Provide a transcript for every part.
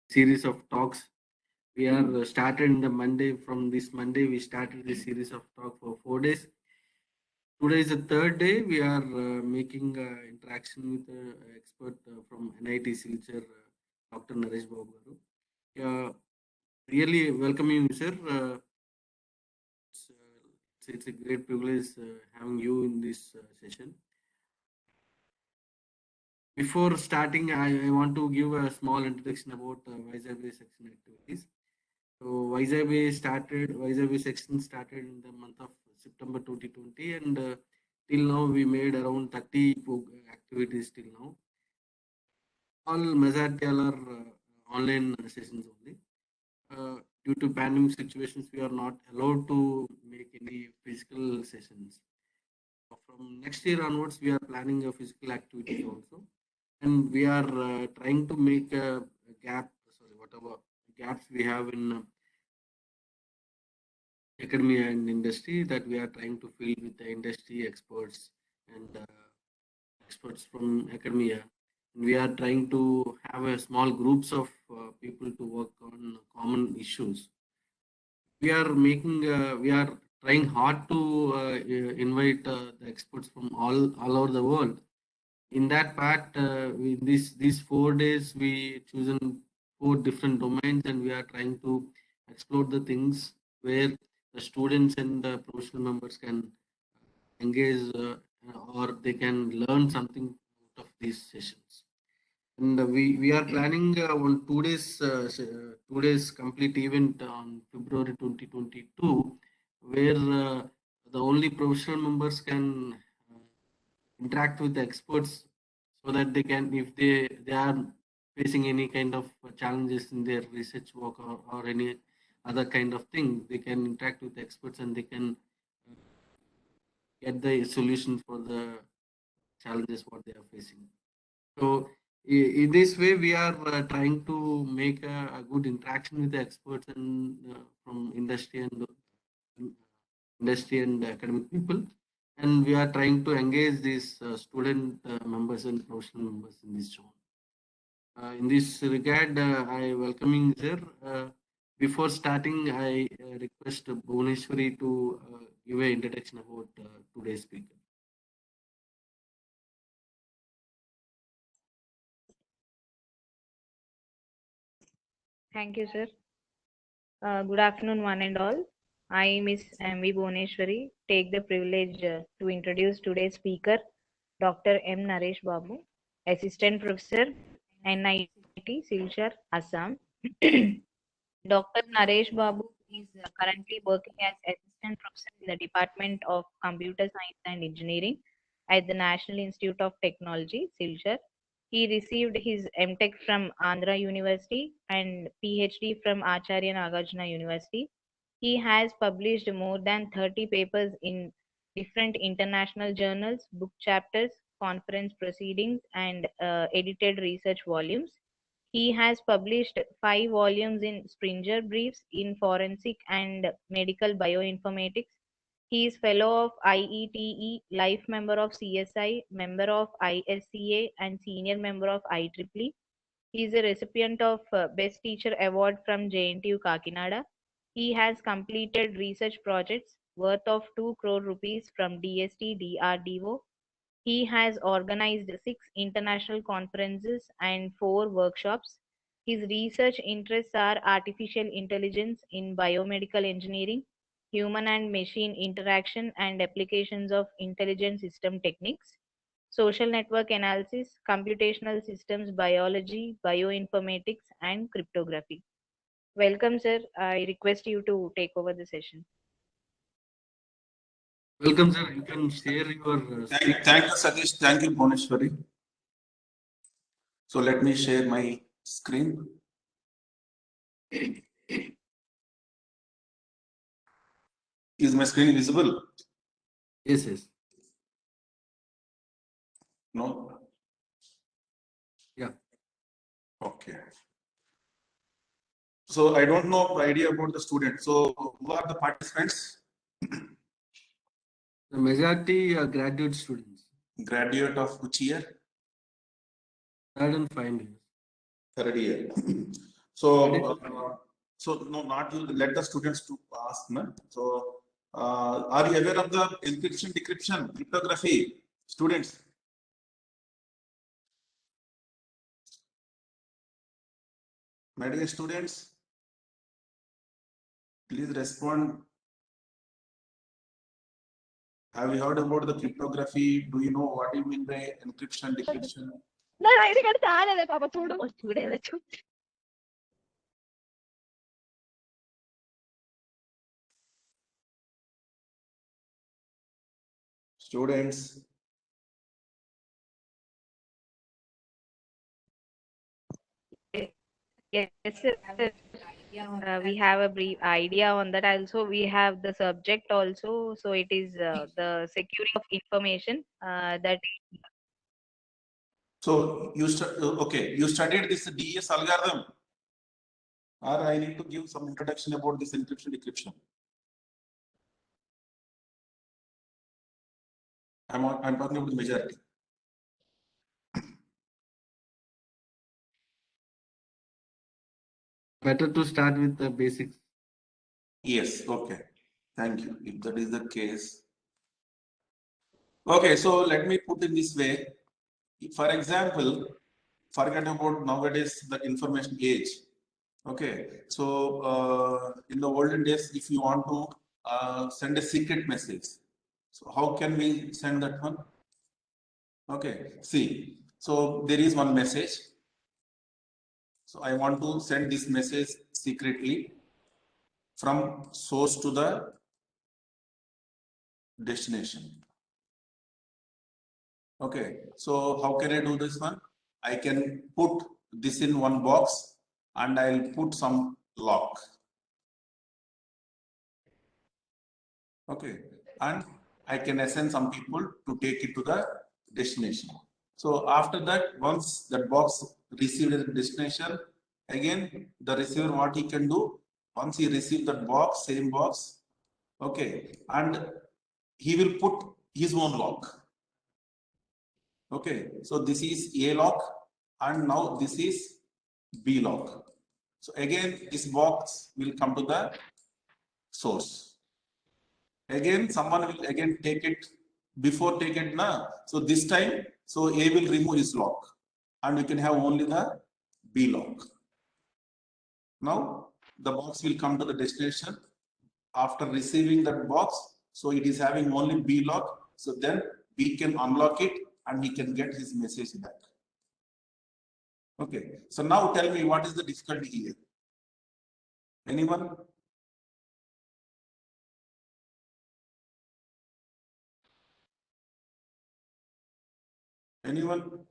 series of talks. We are started in the Monday. From this Monday, we started the series of talk for 4 days. Today is the third day. We are making interaction with the expert from NIT Silchar, Dr. Naresh Babu garu. Really welcoming you, sir. It's, it's a great privilege having you in this session. Before starting, I want to give a small introduction about Vizag section activities. So Vizag section started in the month of September 2020, and till now we made around 30 activities till now. All majority all are online sessions only. Due to pandemic situations, we are not allowed to make any physical sessions. From next year onwards, we are planning a physical activities also, and we are trying to make a gap. Sorry, whatever gaps we have in academia and industry, that we are trying to fill with the industry experts and experts from academia. We are trying to have a small groups of people to work on common issues. We are trying hard to invite the experts from all over the world. In that part, these 4 days, we chosen 4 different domains, and we are trying to explore the things where the students and the professional members can engage, or they can learn something out of these sessions. And we are planning on 2 days 2 days complete event on February 2022, where the only professional members can interact with the experts, so that they can, if they are facing any kind of challenges in their research work, or any other kind of thing, they can interact with the experts, and they can get the solution for the challenges what they are facing. So in this way, we are trying to make a good interaction with the experts and from industry and academic people, and we are trying to engage these student members and professional members in this zone. In this regard, I welcoming sir. Before starting, I request Bhuvaneshwari to give an introduction about today's speaker. Thank you, sir. Good afternoon, one and all. I, Miss M.V. Bhuvaneshwari, take the privilege to introduce today's speaker, Dr. M. Naresh Babu, Assistant Professor, NIT, Silchar, Assam. Dr. Naresh Babu is currently working as Assistant Professor in the Department of Computer Science and Engineering at the National Institute of Technology, Silchar. He received his MTech from Andhra University and PhD from Acharya Nagarjuna University. He has published more than 30 papers in different international journals, book chapters, conference proceedings, and edited research volumes. He has published 5 volumes in Springer Briefs in Forensic and Medical Bioinformatics. He is Fellow of IETE, Life Member of CSI, Member of ISCA, and Senior Member of IEEE. He is a recipient of Best Teacher Award from JNTU Kakinada. He has completed research projects worth of 2 crore rupees from DST DRDO. He has organized 6 international conferences and 4 workshops. His research interests are artificial intelligence in biomedical engineering, human and machine interaction and applications of intelligent system techniques, social network analysis, computational systems biology, bioinformatics, and cryptography. Welcome, sir. I request you to take over the session. Welcome, sir. You can share your Thank you, Satish. Thank you, Bhuvaneshwari. So let me share my screen. Is my screen visible? Yes, yes. No? Yeah. Okay. So I don't know the idea about the students. So who are the participants? The majority are graduate students. Graduate of which year? Third and final year. Third year. So, no, not you. Let the students to ask, na. So, are you aware of the encryption, decryption, cryptography, students? My dear students, please respond. Have you heard about the cryptography? Do you know what you mean by encryption, decryption? Students, Yes, sir. We have a brief idea on that. Also, we have the subject also. So it is the security of information that. so okay, you studied this DES algorithm, or I need to give some introduction about this encryption, decryption. I'm talking about the majority. Better to start with the basics. Yes, okay. Thank you. If that is the case. Okay, so let me put in this way. For example, forget about nowadays the information age. Okay, so in the olden days, if you want to send a secret message, so how can we send that one? Okay, see, so there is one message. So I want to send this message secretly from source to the destination. Okay, so how can I do this one? I can put this in one box and I'll put some lock. Okay, and I can assign some people to take it to the destination. So after that, once that box received at the destination, again the receiver what he can do, once he receives that box, same box, okay, and he will put his own lock. Okay, so this is A lock and now this is B lock. So again, this box will come to the source. Again, someone will again take it before take it now. So this time, so A will remove his lock and we can have only the B lock. Now the box will come to the destination after receiving that box. So it is having only B lock. So then we can unlock it and he can get his message back. Okay, so now tell me what is the difficulty here? Anyone? Anyone?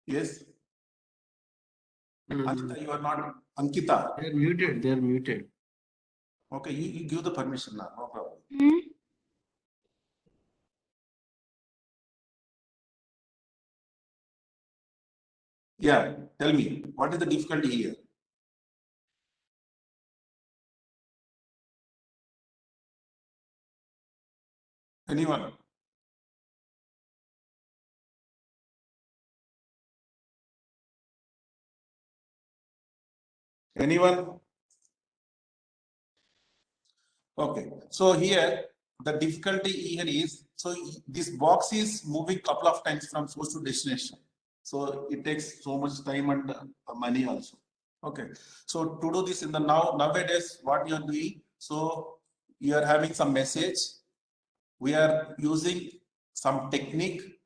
Yes. Ankita, you are not Ankita. They're muted. They're muted. Okay, you give the permission now, no problem. Yeah, tell me, what is the difficulty here? Anyone? Anyone? Okay, so here the difficulty here is, so this box is moving couple of times from source to destination. So it takes so much time and money also. Okay, so to do this in the nowadays, what you are doing, so you are having some message, we are using some technique,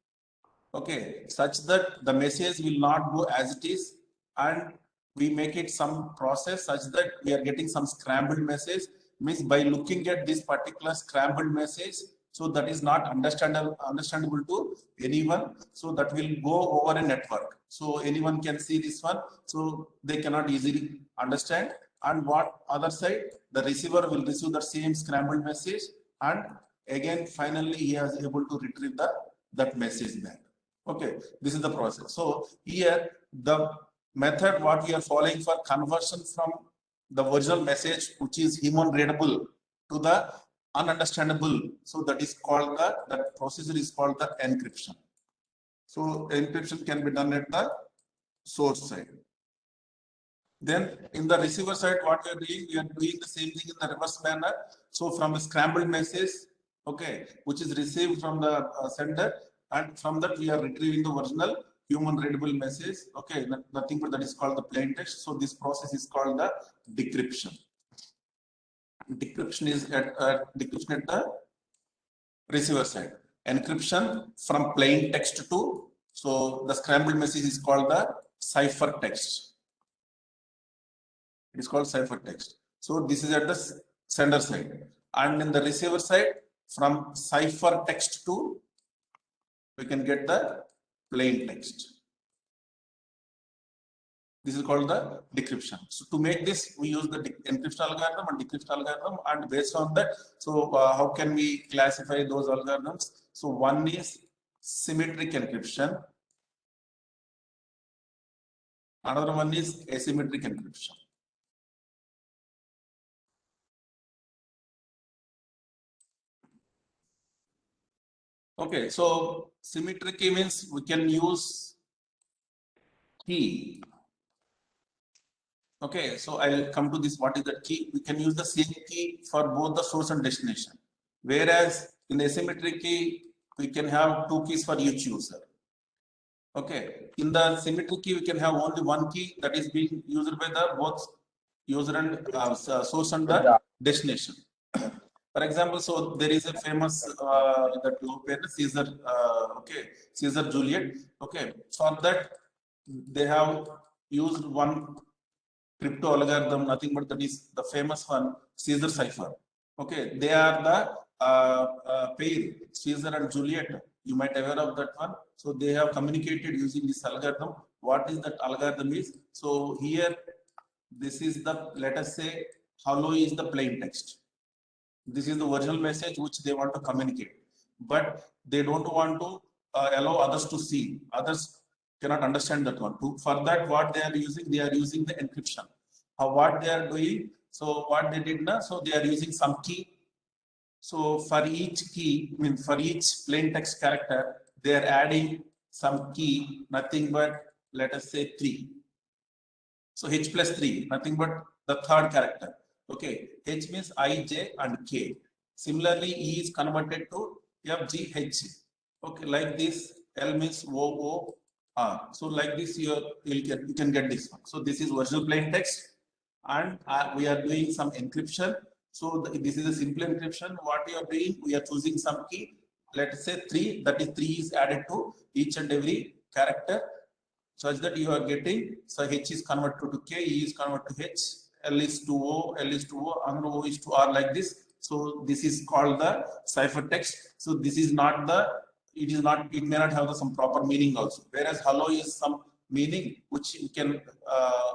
okay, such that the message will not go as it is, and we make it some process such that we are getting some scrambled message. Means by looking at this particular scrambled message, so that is not understandable to anyone, so that will go over a network, so anyone can see this one, so they cannot easily understand. And what other side, the receiver will receive the same scrambled message, and again finally he is able to retrieve that message back. Okay, this is the process. So here the method what we are following for conversion from the original message, which is human readable, to the ununderstandable. So that is called that procedure is called the encryption. So encryption can be done at the source side. Then in the receiver side, what we are doing the same thing in the reverse manner. So from a scrambled message, okay, which is received from the sender, and from that we are retrieving the original human readable message. Okay, nothing but that is called the plain text. So this process is called the decryption. Decryption is at the receiver side. Encryption from plain text to, so the scrambled message is called the ciphertext. It is called ciphertext. So this is at the sender side, and in the receiver side, from ciphertext to, we can get the plain text. This is called the decryption. So to make this, we use the encryption algorithm and decryption algorithm, and based on that, so how can we classify those algorithms? So one is symmetric encryption, another one is asymmetric encryption. Okay, so symmetric key means we can use key. Okay, so I'll come to this. What is the key? We can use the same key for both the source and destination. Whereas in the asymmetric key, we can have two keys for each user. Okay, in the symmetric key, we can have only one key that is being used by the both user and source and the destination. For example, so there is a famous that open Caesar, okay, Caesar Juliet. Okay, for that they have used one crypto algorithm, nothing but that is the famous one, Caesar cipher. Okay, they are the pair, Caesar and Juliet. You might be aware of that one. So they have communicated using this algorithm. What is that algorithm is? So here, this is the, let us say, hello is the plain text. This is the original message which they want to communicate, but they don't want to allow others to see. Others cannot understand that one. For that, what they are using the encryption. What they are doing, so what they did now, so they are using some key. So for each key, I mean for each plain text character, they are adding some key, nothing but let us say 3. So H plus 3, nothing but the third character. Okay, H means I, J and K. Similarly, E is converted to F, G, H. Okay, like this, L means O, O, R. So like this, you can get this one. So this is original plain text, and we are doing some encryption. So this is a simple encryption. What we are doing, we are choosing some key. Let us say 3. That is 3 is added to each and every character, such that you are getting, so H is converted to K, E is converted to H, L is to O, L is to O, and O is to R, like this. So this is called the ciphertext. So this is not the, it may not have some proper meaning also. Whereas hello is some meaning which you can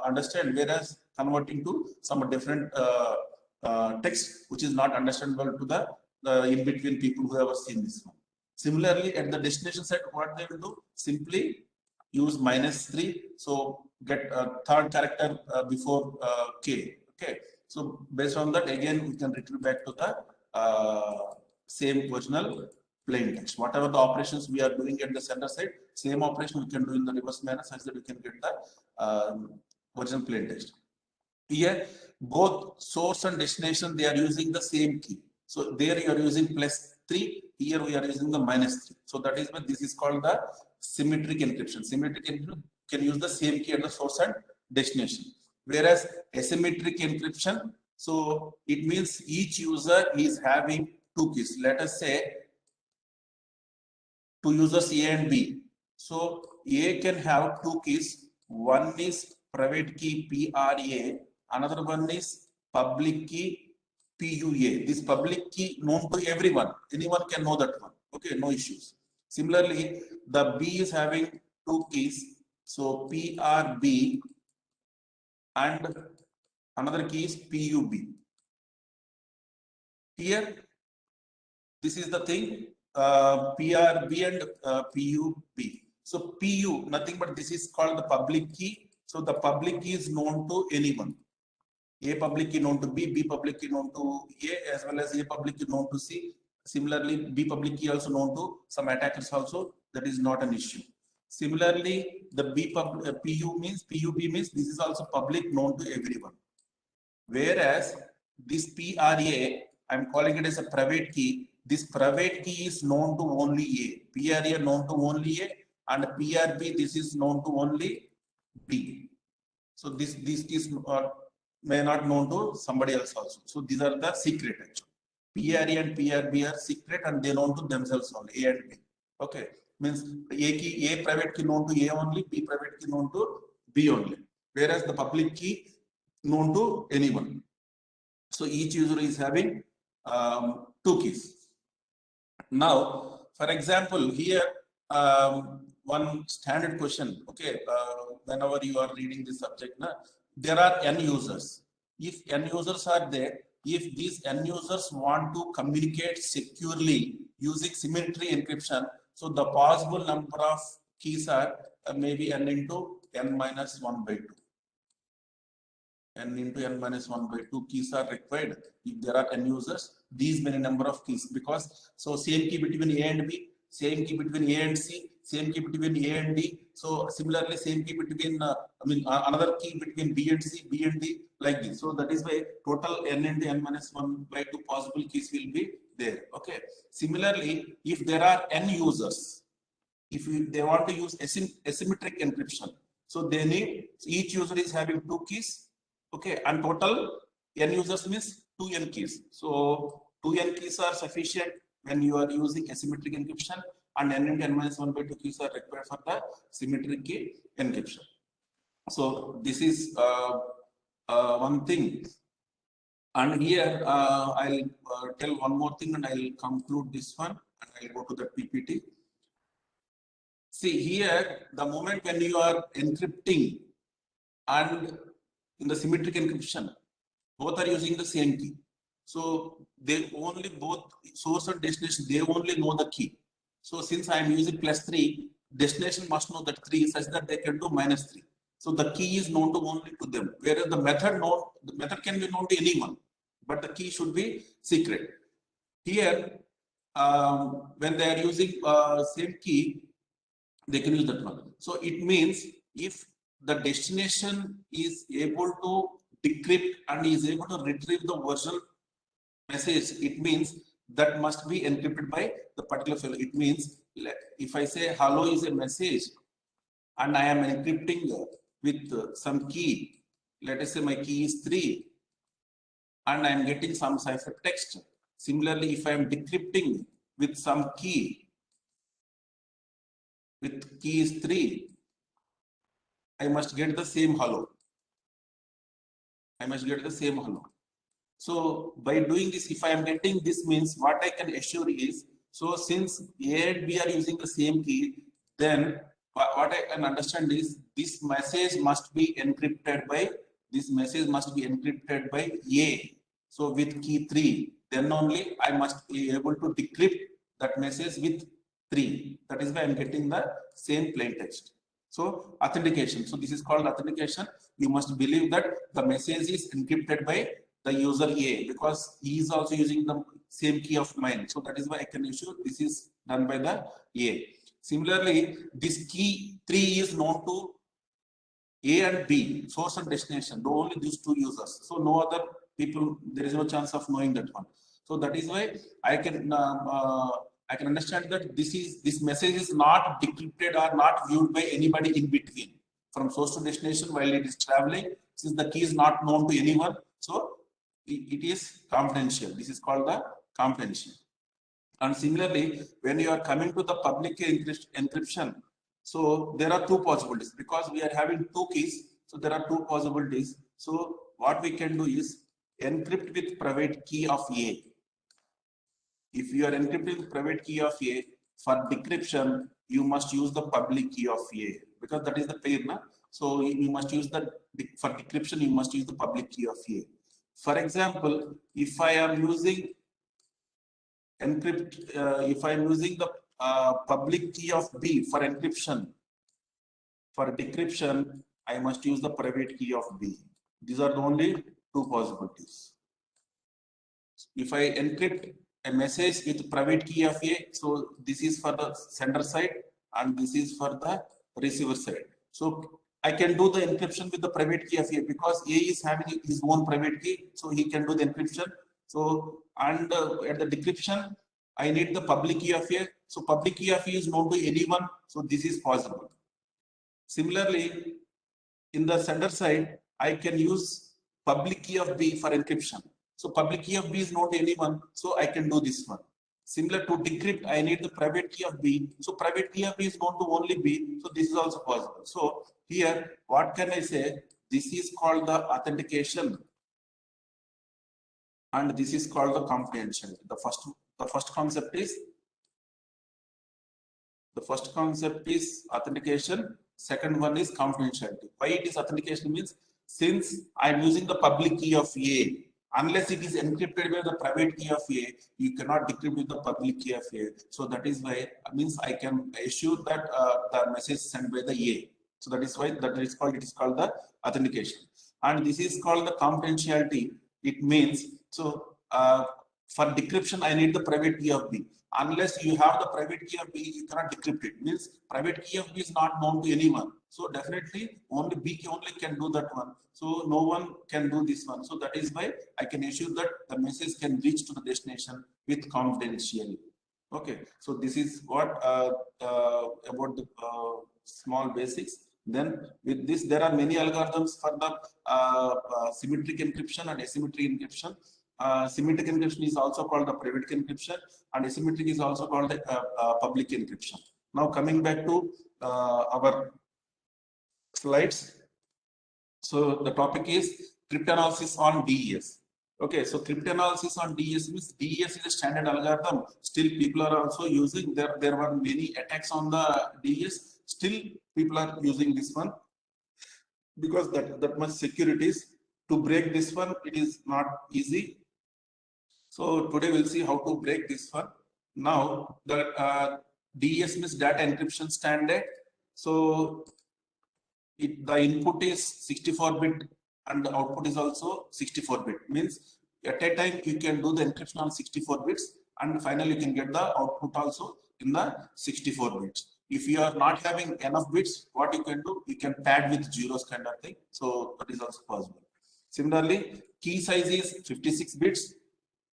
understand, whereas converting to some different text which is not understandable to the in between people who have seen this one. Similarly, at the destination side, what they will do, simply use -3, so get a third character before K. Okay, so based on that, again we can retrieve back to the same original plain text. Whatever the operations we are doing at the center side, same operation we can do in the reverse manner, such that we can get the original plain text. Here, both source and destination, they are using the same key. So there you are using +3. Here we are using the -3. So that is why this is called the symmetric encryption. Symmetric encryption can use the same key at the source and destination. Whereas asymmetric encryption, so it means each user is having two keys. Let us say two users A and B. So A can have two keys. One is private key PRA, another one is public key PUA. This public key known to everyone. Anyone can know that one. Okay, no issues. Similarly, the B is having two keys. So PRB and another key is PUB. Here, this is the thing, PRB and PUB. So PU, nothing but this is called the public key. So the public key is known to anyone. A public key known to B public key known to A, as well as A public key known to C. Similarly, B public key also known to some attackers also. That is not an issue. Similarly, the PUB means this is also public known to everyone. Whereas this PRA, I'm calling it as a private key. This private key is known to only A. PRA known to only A, and PRB, this is known to only B. So these keys may not known to somebody else also. So these are the secret actually. PRA and PRB are secret and they known to themselves only, A and B. Okay, means A private key known to A only, B private key known to B only. Whereas the public key known to anyone. So each user is having two keys. Now, for example, here one standard question. Okay, whenever you are reading this subject, there are n users. If n users are there, if these n users want to communicate securely using symmetry encryption, so the possible number of keys are maybe n into n minus 1 by 2. N into n minus 1 by 2 keys are required if there are n users. These many number of keys, because so same key between A and B, same key between A and C, same key between A and D. So similarly, same key between another key between B and C, B and D, like this. So that is why total n into n minus 1 by 2 possible keys will be there. Okay. Similarly, if there are n users, if they want to use asymmetric encryption, so they need, each user is having 2 keys. Okay, and total n users means 2n keys. So 2n keys are sufficient when you are using asymmetric encryption, and n into n minus 1 by 2 keys are required for the symmetric key encryption. So this is one thing. And here I'll tell one more thing and I'll conclude this one and I'll go to the PPT. See here, the moment when you are encrypting and in the symmetric encryption, both are using the same key. So they only, both source and destination, they only know the key. So since I am using +3, destination must know that 3 such that they can do -3. So the key is known to only to them. Whereas the method can be known to anyone, but the key should be secret. Here, when they are using same key, they can use that one. So it means if the destination is able to decrypt and is able to retrieve the version message, it means that must be encrypted by the particular file. It means if I say hello is a message and I am encrypting with some key, let us say my key is 3 and I am getting some ciphertext. Similarly, if I am decrypting with some key, with key is 3, I must get the same hello. I must get the same hello. So by doing this, if I am getting this, means what I can assure is, so since A and B are using the same key, then what I can understand is this message must be encrypted by, A. So with key 3, then only I must be able to decrypt that message with 3. That is why I am getting the same plain text. So authentication. So this is called authentication. You must believe that the message is encrypted by the user A, because he is also using the same key of mine. So that is why I can assure this is done by the A. Similarly, this key 3 is known to A and B, source and destination, only these 2 users. So no other people, there is no chance of knowing that one. So that is why I can understand that this message is not decrypted or not viewed by anybody in between from source to destination while it is traveling. Since the key is not known to anyone, so it is confidential. This is called the confidential. And similarly, when you are coming to the public key encryption, so there are 2 possibilities, because we are having 2 keys. So there are 2 possibilities. So what we can do is encrypt with private key of A. If you are encrypting with private key of A, for decryption, you must use the public key of A, because that is the pair. So you must use the, for decryption, you must use the public key of A. For example, if I am using if I am using the public key of B for encryption, for decryption, I must use the private key of B. These are the only two possibilities. If I encrypt a message with private key of A, so this is for the sender side and this is for the receiver side. So I can do the encryption with the private key of A because A is having his own private key, so he can do the encryption. So and at the decryption, I need the public key of A. So public key of A is known to anyone, so this is possible. Similarly, in the sender side, I can use public key of B for encryption. So public key of B is known to anyone, so I can do this one. Similar to decrypt, I need the private key of B. So private key of B is known to only B, so this is also possible. So here, what can I say? This is called the authentication, and this is called the confidentiality. The first concept is authentication. Second one is confidentiality. Why it is authentication means, since I'm using the public key of A, unless it is encrypted by the private key of A, you cannot decrypt with the public key of A. So that is why means I can assure that the message sent by the A. So that is why it is called the authentication. And this is called the confidentiality. It means so for decryption I need the private key of B. Unless you have the private key of B, you cannot decrypt it. Means private key of B is not known to anyone. So definitely only B only can do that one. So no one can do this one. So that is why I can assure that the message can reach to the destination with confidentiality. Okay. So this is what about the small basics. Then with this, there are many algorithms for the symmetric encryption and asymmetric encryption. Symmetric encryption is also called the private key encryption, and asymmetric is also called the public key encryption. Now coming back to our slides. So the topic is cryptanalysis on DES. Okay, so cryptanalysis on DES means DES is a standard algorithm. Still people are also using, there were many attacks on the DES. Still people are using this one because that much securities. To break this one, it is not easy. So today we'll see how to break this one. Now the DES means data encryption standard. So the input is 64-bit and the output is also 64-bit. Means at a time you can do the encryption on 64 bits and finally you can get the output also in the 64 bits. If you are not having enough bits, what you can do, you can pad with zeros kind of thing. So that is also possible. Similarly, key size is 56 bits.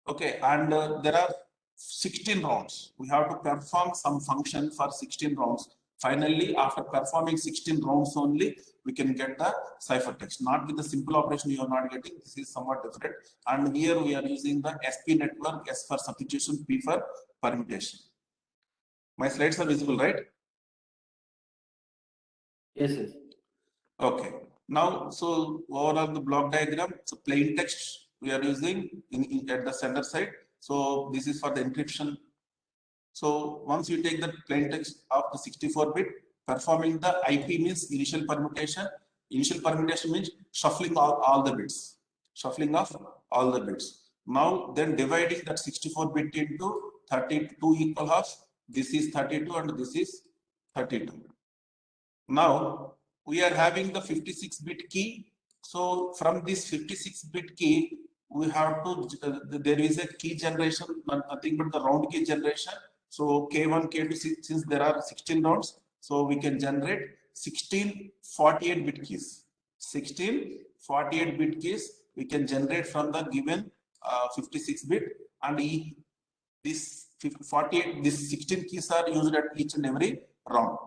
Okay, and there are 16 rounds. We have to perform some function for 16 rounds. Finally, after performing 16 rounds only, we can get the ciphertext. Not with the simple operation you are not getting. This is somewhat different. And here we are using the SP network, S for substitution, P for permutation. My slides are visible, right? Yes, yes. Okay. Now, so overall the block diagram, so plain text we are using at the sender side. So this is for the encryption. So once you take the plain text of the 64-bit, performing the IP means initial permutation. Initial permutation means shuffling all the bits. Shuffling of all the bits. Now then dividing that 64-bit into 32 equal halves. This is 32 and this is 32. Now we are having the 56-bit key. So from this 56-bit key, we have to, there is a key generation, nothing but the round key generation. So K1, K2, since there are 16 rounds, so we can generate 16 48-bit keys. 16 48-bit keys we can generate from the given 56-bit, and this 16 keys are used at each and every round.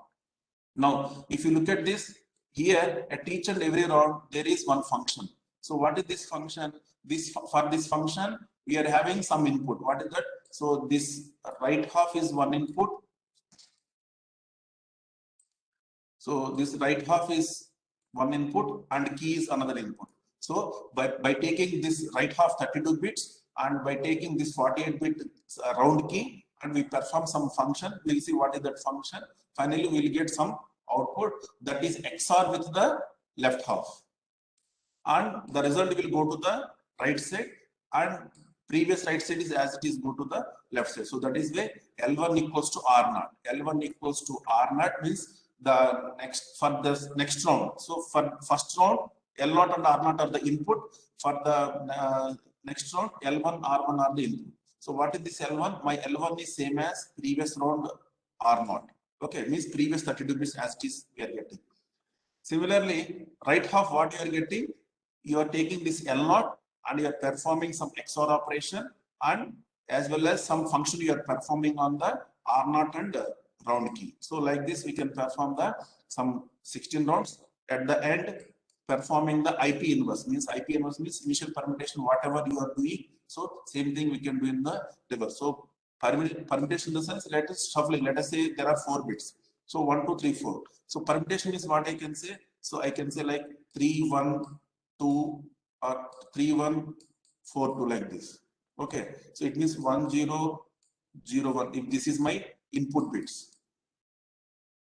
Now, if you look at this, here at each and every round, there is one function. So what is this function? For this function, we are having some input. What is that? So this right half is one input. So this right half is one input and key is another input. So by taking this right half 32 bits and by taking this 48-bit round key and we perform some function, we'll see what is that function. Finally, we'll get some output that is XOR with the left half. And the result will go to the right side, and previous right side is as it is go to the left side. So that is where L1 equals to R0. L1 equals to R0 means the next for the next round. So for first round, L0 and R0 are the input for the next round. L1, R1 are the input. So what is this L1? My L1 is same as previous round R0. Okay, means previous 32 bits as it is we are getting. Similarly, right half what you are getting, you are taking this L0 and you are performing some XOR operation, and as well as some function you are performing on the R0 and round key. So like this, we can perform the some 16 rounds. At the end, performing the IP inverse means initial permutation, whatever you are doing. So same thing we can do in the reverse. So permutation in the sense, let us shuffling. Let us say there are 4 bits. So 1, 2, 3, 4. So permutation is what I can say. So I can say like 3, 1, 2 or 3, 1, 4, 2 like this. Okay. So it means 1, 0, 0, 1. If this is my input bits.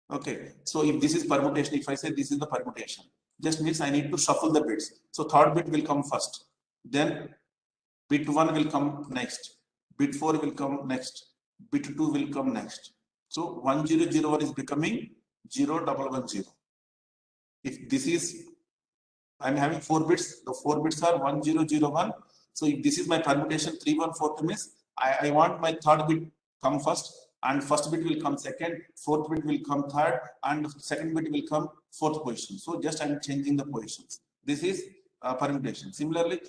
Okay. So if this is permutation, if I say this is the permutation, just means I need to shuffle the bits. So third bit will come first. Then bit 1 will come next. Bit 4 will come next. Bit 2 will come next. So 1001 is becoming 0110. If this is, I'm having 4 bits, the 4 bits are 1001. So if this is my permutation 3142 means I want my third bit come first, and first bit will come second, fourth bit will come third, and second bit will come fourth position. So just I'm changing the positions. This is permutation. Similarly,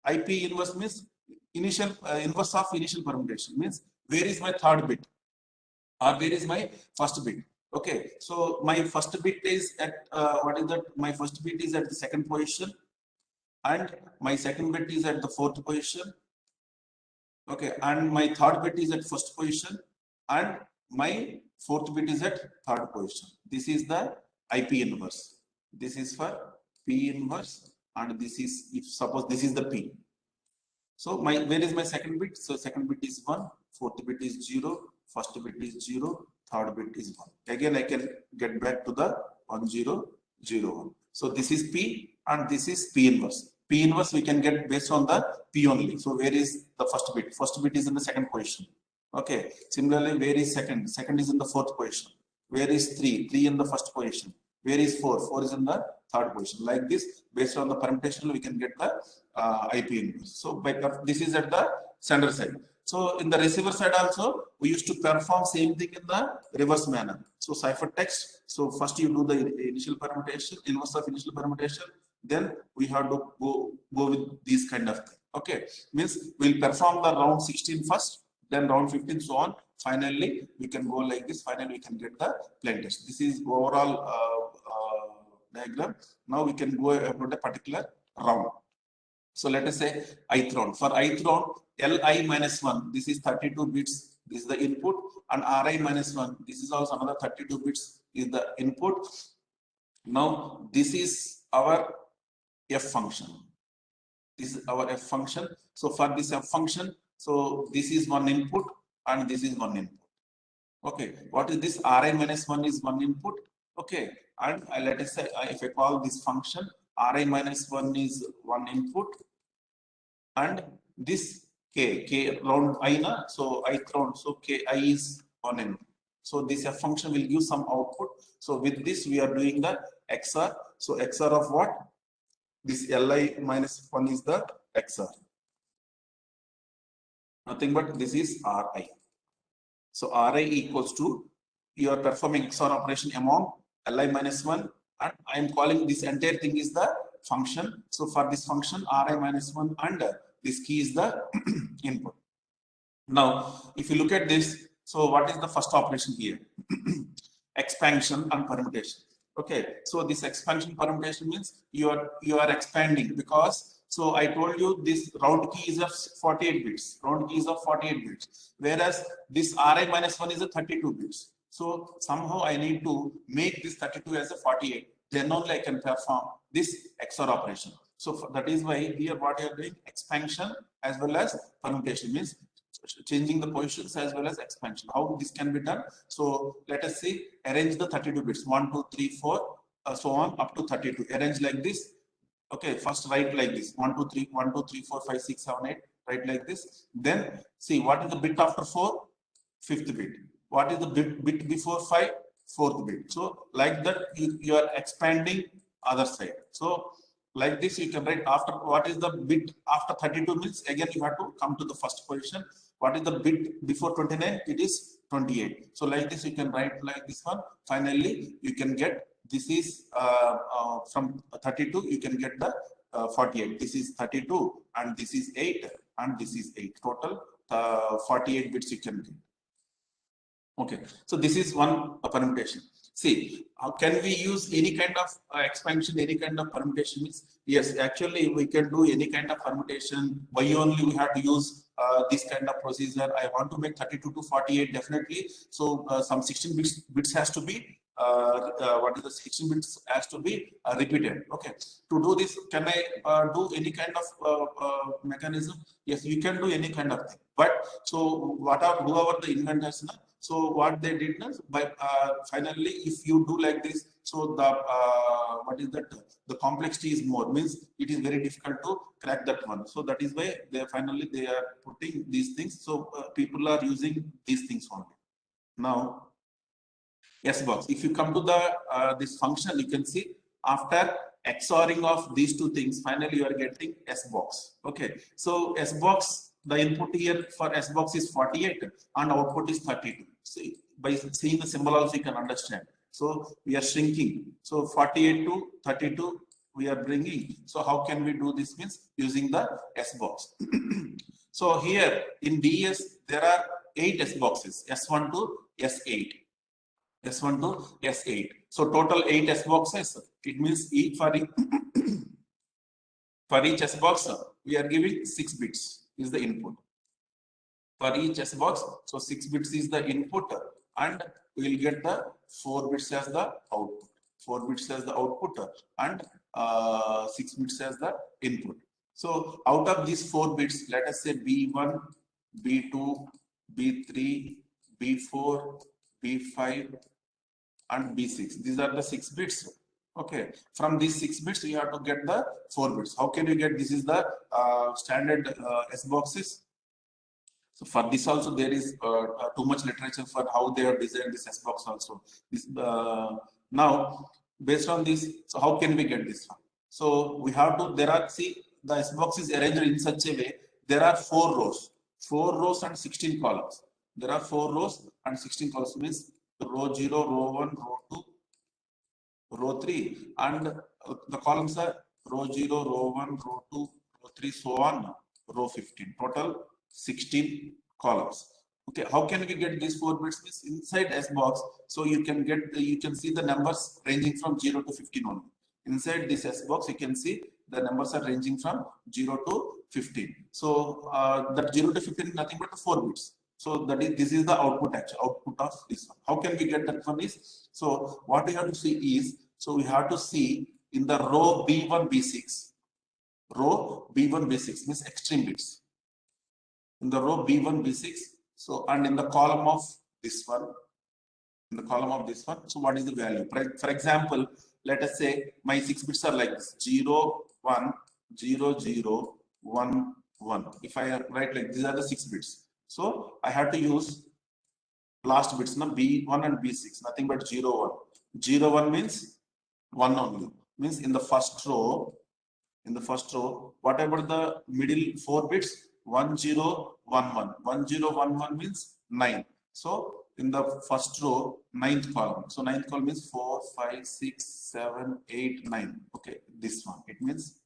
IP inverse means initial inverse of initial permutation means where is my third bit or where is my first bit. Okay, so my first bit is at what is that? My first bit is at the second position, and my second bit is at the fourth position. Okay, and my third bit is at first position, and my fourth bit is at third position. This is the IP inverse. This is for P inverse, and this is, if suppose this is the P. So my, where is my second bit? So second bit is 1, fourth bit is 0, first bit is 0, third bit is 1. Again, I can get back to the 1, 0, 0, 1. So this is P and this is P inverse. P inverse we can get based on the P only. So where is the first bit? First bit is in the second position. Okay. Similarly, where is second? Second is in the fourth position. Where is 3? 3 in the first position. Where is 4? 4 is in the third position. Like this, based on the permutation, we can get the IP inverse. So by this is at the sender side. So in the receiver side also, we used to perform same thing in the reverse manner. So ciphertext. So first you do the initial permutation, inverse of initial permutation. Then we have to go with these kind of thing. Okay, means we'll perform the round 16 first, then round 15, so on. Finally, we can go like this. Finally, we can get the plain text. This is overall diagram. Now we can go about a particular round. So let us say ith round. For ith round, Li minus 1, this is 32 bits, this is the input, and Ri minus 1, this is also another 32 bits, is the input. Now, this is our f function. This is our f function. So for this f function, so this is one input and this is one input. Okay, what is this? Ri minus 1 is one input. Okay, and let us say if I call this function, Ri minus 1 is one input, and this k round I na, so ith round, so ki is one input. So this f function will give some output. So with this we are doing the XOR. So XOR of what? This Li minus 1 is the XOR. Nothing but this is Ri. So Ri equals to, you are performing XOR operation among Li minus 1, and I am calling this entire thing is the function. So for this function, Ri minus 1 and this key is the input. Now, if you look at this, so what is the first operation here? Expansion and permutation. Okay, so this expansion permutation means you are expanding, because so I told you this round key is of 48 bits. Round key is of 48 bits, whereas this Ri minus 1 is a 32 bits. So somehow I need to make this 32 as a 48. Then only I can perform this XOR operation. So that is why here what you are doing, expansion as well as permutation, means changing the positions as well as expansion. How this can be done? So let us see, arrange the 32 bits, 1, 2, 3, 4, so on up to 32. Arrange like this. Okay, first write like this, 1, 2, 3, 1, 2, 3, 4, 5, 6, 7, 8, write like this. Then see what is the bit after 4? Fifth bit. What is the bit before 5? Fourth bit. So like that you are expanding other side. So like this, you can write after what is the bit after 32 means again you have to come to the first position. What is the bit before 29? It is 28. So like this, you can write like this one. Finally, you can get this is from 32, you can get the 48. This is 32 and this is 8 and this is 8. Total 48 bits you can get. Okay, so this is one permutation. See, can we use any kind of expansion, any kind of permutation? Yes, actually we can do any kind of permutation. Why only we have to use this kind of procedure? I want to make 32 to 48 definitely. So some 16 bits has to be what is the 16 bits has to be repeated. Okay, to do this, can I do any kind of mechanism? Yes, you can do any kind of thing. But so whoever the inventors, so what they did is by finally, if you do like this, so the what is that? The complexity is more, means it is very difficult to crack that one. So that is why they finally they are putting these things. So people are using these things only. Now, S box. If you come to the this function, you can see after XORing of these two things, finally you are getting S box. Okay, so S box. The input here for S box is 48 and output is 32. See, by seeing the symbol also you can understand. So we are shrinking. So 48 to 32 we are bringing. So how can we do this? Means using the S box. So here in DS there are 8 S boxes, S1 to S8. S1 to S8. So total 8 S boxes. It means for each S box we are giving 6 bits. Is the input for each S box. So 6 bits is the input and we will get the 4 bits as the output. 4 bits as the output and 6 bits as the input. So out of these 4 bits, let us say B1, B2, B3, B4, B5 and B6. These are the 6 bits. Okay, from these 6 bits we have to get the 4 bits. How can you get? This is the standard S boxes. So for this also there is too much literature for how they have designed this S box also. This now based on this, so how can we get this one? So we have to, there are, see, the S box is arranged in such a way, there are 4 rows and 16 columns. There are 4 rows and 16 columns, means row 0, row 1, row 2, row 3, and the columns are row 0, row 1, row 2, row 3, so on, row 15. Total 16 columns. Okay, how can we get these 4 bits? Means inside S box, so you can get you can see the numbers ranging from 0 to 15 only. Inside this S box, you can see the numbers are ranging from 0 to 15. So that 0 to 15 is nothing but the 4 bits. So that is, this is the output, actual output of this one. How can we get that one is? So what we have to see is, so we have to see in the row B1, B6. Row B1, B6 means extreme bits. In the row B1, B6. So, and in the column of this one, so what is the value? For example, let us say my 6 bits are like this: 0, 1, 0, 0, 1, 1. If I write like these are the 6 bits. So I have to use last bits, now B1 and B6, nothing but 0, 1. 0, 1 means 1 only. Means in the first row, whatever the middle 4 bits, 1, 0, 1, 1. 1, 0, 1, 1 means 9. So in the first row, 9th column. So 9th column is 4, 5, 6, 7, 8, 9. Okay, this one. It means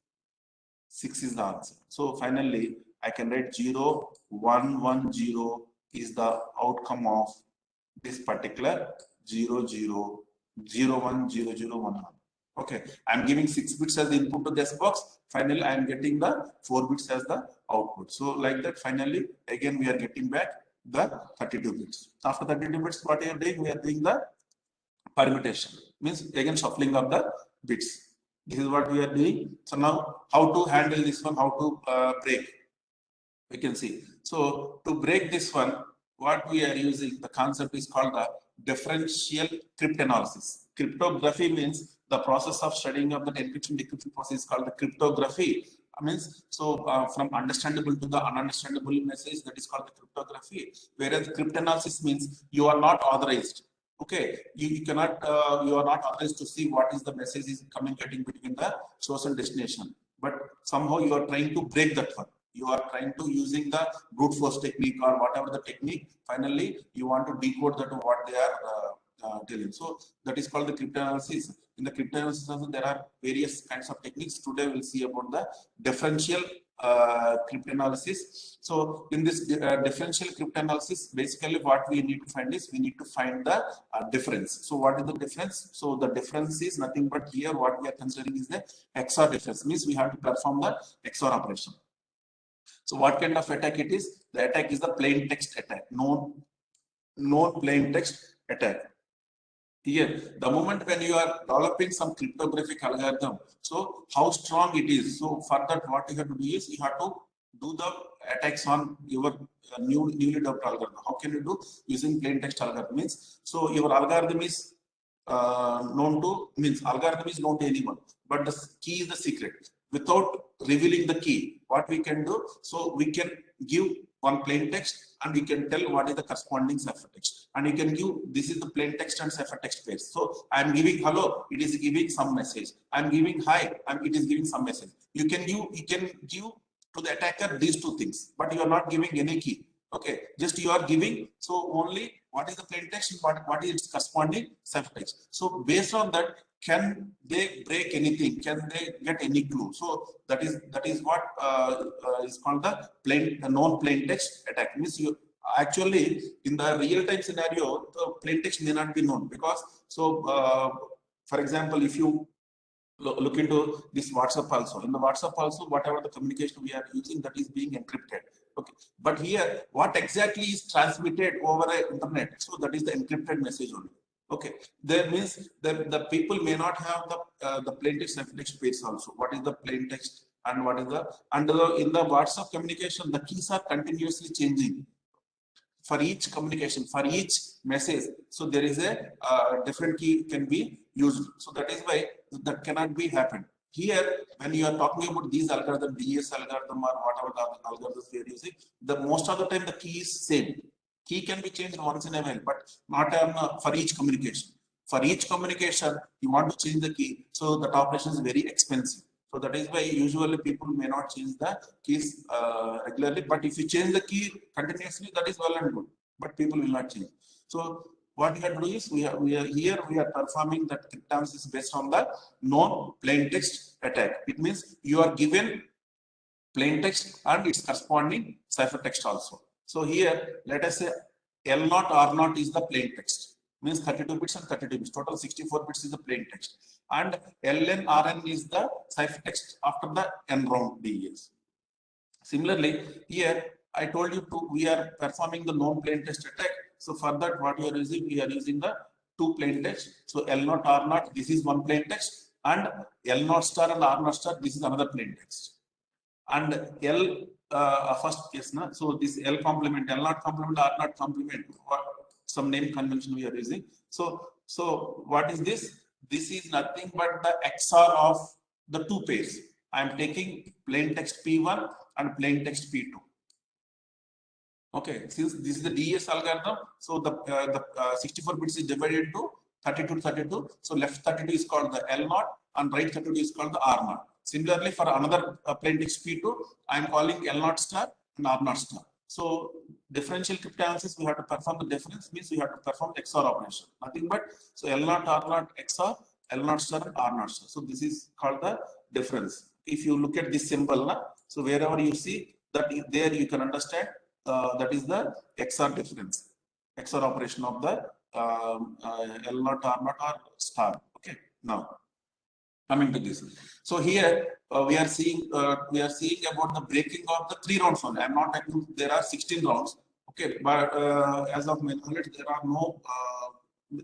6 is the answer. So finally, I can write 0, 1, 1, 0 is the outcome of this particular 0, 0, 0, 1, 0, 0, 1, 1. Okay, I'm giving 6 bits as the input to this box. Finally, I am getting the 4 bits as the output. So like that, finally, again, we are getting back the 32 bits. After 32 bits, what we are doing? We are doing the permutation. Means again shuffling of the bits. This is what we are doing. So now, how to handle this one? How to break? We can see. So to break this one, what we are using, the concept is called the differential cryptanalysis. Cryptography means the process of studying of the encryption decryption process is called the cryptography. Means so from understandable to the ununderstandable message, that is called the cryptography. Whereas cryptanalysis means you are not authorized. Okay, you cannot, you are not authorized to see what is the message is communicating between the source and destination. But somehow you are trying to break that one. You are trying to using the brute force technique or whatever the technique. Finally, you want to decode that what they are telling. So that is called the cryptanalysis. In the cryptanalysis also, there are various kinds of techniques. Today we'll see about the differential cryptanalysis. So in this differential cryptanalysis, basically what we need to find is we need to find the difference. So what is the difference? So the difference is nothing but here what we are considering is the XOR difference. Means we have to perform the XOR operation. So what kind of attack it is? The attack is the plain text attack, known plain text attack. Here, the moment when you are developing some cryptographic algorithm, so how strong it is. So for that, what you have to do is you have to do the attacks on your newly developed algorithm. How can you do? Using plain text algorithm means, so your algorithm is algorithm is known to anyone, but the key is the secret. Without revealing the key, what we can do, so we can give one plain text and we can tell what is the corresponding ciphertext, and you can give this is the plain text and ciphertext pairs. So I am giving hello, it is giving some message. I am giving hi, and it is giving some message. You can give to the attacker these two things, but you are not giving any key. Okay, just you are giving, so only what is the plain text and what is its corresponding ciphertext. So based on that, can they break anything? Can they get any clue? So that is what is called the non-plain text attack. Means you actually in the real-time scenario, the plain text may not be known because for example, if you look into this WhatsApp also, in the WhatsApp also, whatever the communication we are using, that is being encrypted. Okay, but here what exactly is transmitted over the internet? So that is the encrypted message only. Okay, that means that the people may not have the plain text ciphertext pairs also. What is the plain text and what is the in the WhatsApp communication, the keys are continuously changing for each communication, for each message. So there is a different key can be used. So that is why that cannot be happened. Here, when you are talking about these algorithm, DS algorithm or whatever the algorithms we are using, the most of the time the key is same. Key can be changed once in a while, but not for each communication. For each communication, you want to change the key, so that operation is very expensive. So that is why usually people may not change the keys regularly. But if you change the key continuously, that is well and good. But people will not change. So what we have to do is we are performing that cryptanalysis based on the known plain text attack. It means you are given plain text and its corresponding ciphertext also. So here, let us say L0 R0 is the plain text. Means 32 bits and 32 bits. Total 64 bits is the plain text. And Ln Rn is the ciphertext after the n round DES. Similarly, here I told you we are performing the known plain text attack. So for that, what we are using the two plain text. So L0 R0, this is one plain text, and L0 star and R0 star, this is another plain text. And first case, so this L complement, L0 complement, R0 complement, some name convention we are using. So what is this? This is nothing but the XOR of the two pairs. I am taking plain text P1 and plain text P2. Okay, since this is the DES algorithm, so the 64 bits is divided into 32 32. So left 32 is called the L0 and right 32 is called the R0. Similarly, for another plain text P2, I am calling L0 star and R0 star. So differential cryptanalysis, we have to perform the difference, means we have to perform XOR operation. Nothing but, so L0 R0 XOR, L0 star and R0 star. So this is called the difference. If you look at this symbol, so wherever you see that there you can understand that is the XOR difference, XOR operation of the L0 R0 or star. Okay, now coming to this. So here we are seeing about the breaking of the 3 rounds only. I'm not talking, there are 16 rounds. Okay, but as of my knowledge, there are no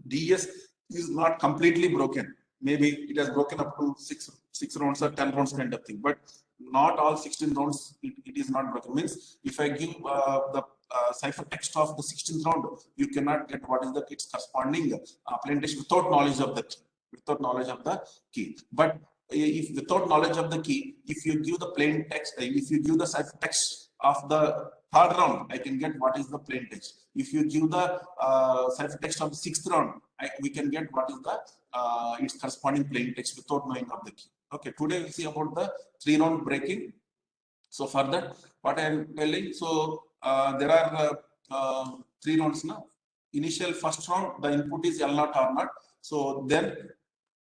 DES is not completely broken. Maybe it has broken up to 6 rounds or 10 rounds kind of thing, but not all 16 rounds it is not broken. Means if I give the ciphertext of the 16th round, you cannot get what is the its corresponding plain text without knowledge of the key. Without knowledge of the key. But if without knowledge of the key, if you give the plain text, if you give the ciphertext of the third round, I can get what is the plain text. If you give the ciphertext of the sixth round, we can get what is the its corresponding plain text without knowing of the key. Okay, today we'll see about the 3-round breaking. So for that, what I am telling, so there are 3 rounds now. Initial first round, the input is L naught R naught. So then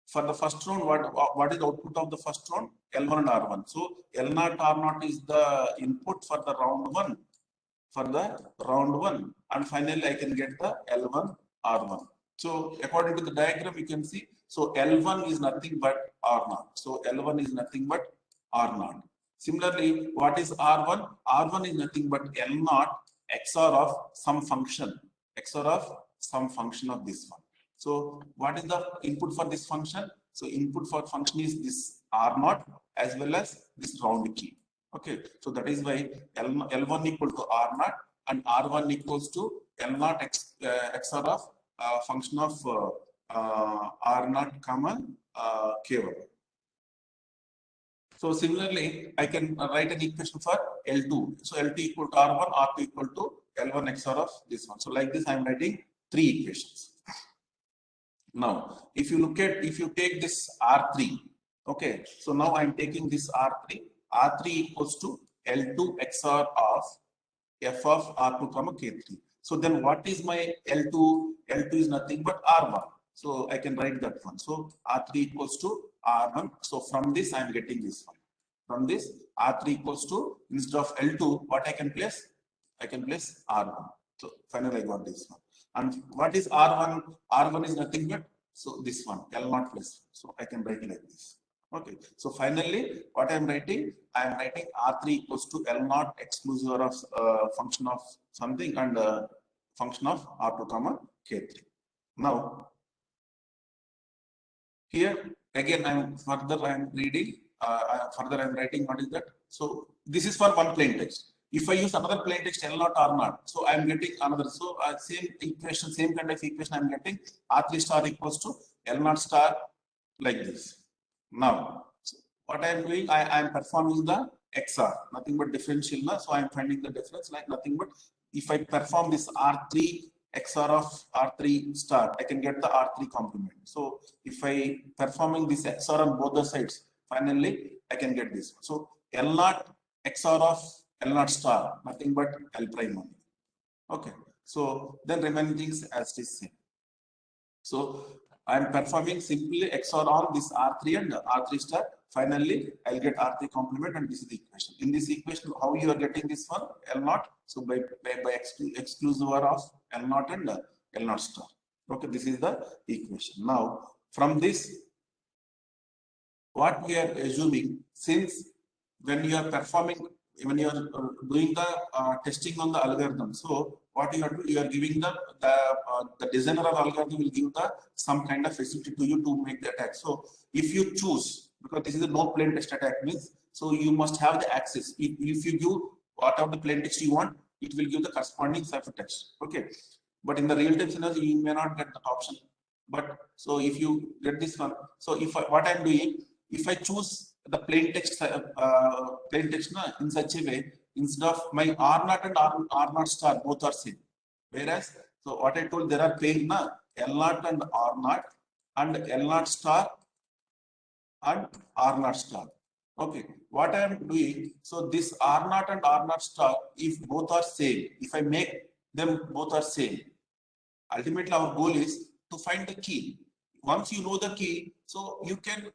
for the first round, what is the output of the first round? L1 and R1. So L naught R naught is the input for the round 1. For the round 1, and finally I can get the L1 R1. So according to the diagram, you can see, so L1 is nothing but R0. So L1 is nothing but R0. Similarly, what is R1? R1 is nothing but L0 XOR of some function, XOR of some function of this one. So what is the input for this function? So input for function is this R0 as well as this round key. Okay, so that is why L1 equal to R0 and R1 equals to L0 XOR of function of R0 comma K1. So similarly, I can write an equation for L2. So L2 equal to R1, R2 equal to L1 XOR of this one. So like this, I am writing 3 equations. Now, if you take this R3, okay, so now I am taking this R3. R3 equals to L2 XOR of F of R2 comma K3. So then what is my L2? L2 is nothing but R1. So I can write that one. So R3 equals to R1. So from this I am getting this one. From this R3 equals to, instead of L2, what I can place? I can place R1. So finally I got this one. And what is R1? R1 is nothing but, so this one, L0 plus. So I can write it like this. Okay, so finally, what I am writing R3 equals to L0 exclusive of function of something and function of R2 comma K3. Now, here again I am reading. Further I am writing what is that? So this is for one plain text. If I use another plain text L0 R0, so I am getting another. So same equation, same kind of equation I am getting. R3 star equals to L0 star like this. Now, so what I am doing, I am performing the XOR, nothing but differential. So I am finding the difference, like nothing but if I perform this R3 XOR of R3 star, I can get the R3 complement. So if I performing this XOR on both the sides, finally I can get this. So L0 XOR of L0 star, nothing but L prime only. Okay, so then remaining things as it is same. So I am performing simply XOR on this R3 and R3 star. Finally, I'll get R3 complement, and this is the equation. In this equation, how you are getting this one? L0. So by exclusive of L0 and L0 star. Okay, this is the equation. Now, from this, what we are assuming, since when you are performing, when you are doing the testing on the algorithm, so what you are doing, you are giving the designer of algorithm will give some kind of facility to you to make the attack. So if you choose, because this is a no plain text attack means, so you must have the access. If you give whatever the plain text you want, it will give the corresponding ciphertext. Okay, but in the real time scenario, you may not get that option. But so if you get this one, so what I am doing, if I choose the plain text in such a way, instead of my R0 and R0 star both are same. Whereas, so what I told, there are pair na L0 and R0 and L0 star and R0 star. Okay, what I am doing, so this R0 and R0 star, if both are same, if I make them both are same, ultimately our goal is to find the key. Once you know the key, so you can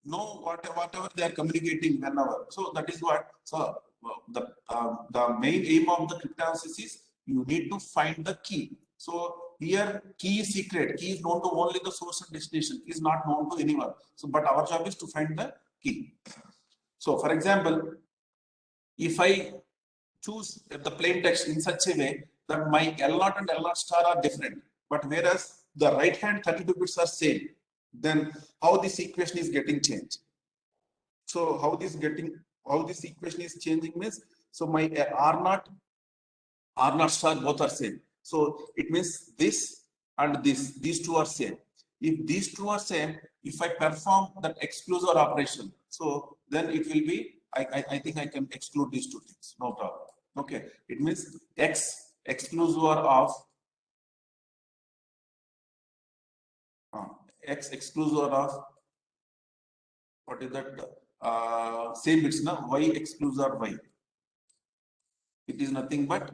know whatever they are communicating whenever. So that is what. So the main aim of the cryptanalysis is you need to find the key. So here key is secret. Key is known to only the source and destination. Key is not known to anyone. So but our job is to find the key. So for example, if I choose the plain text in such a way that my L0 and L0 star are different, but whereas the right hand 32 bits are same, then how this equation is getting changed. So how this equation is changing means, so my R0 star both are same. So it means this and these two are same. If these two are same, if I perform that exclusive operation, so then it will be, I think I can exclude these two things, no problem. Okay, it means X exclusive of X exclusive of what is that? Same bits now, Y exclusive Y. It is nothing but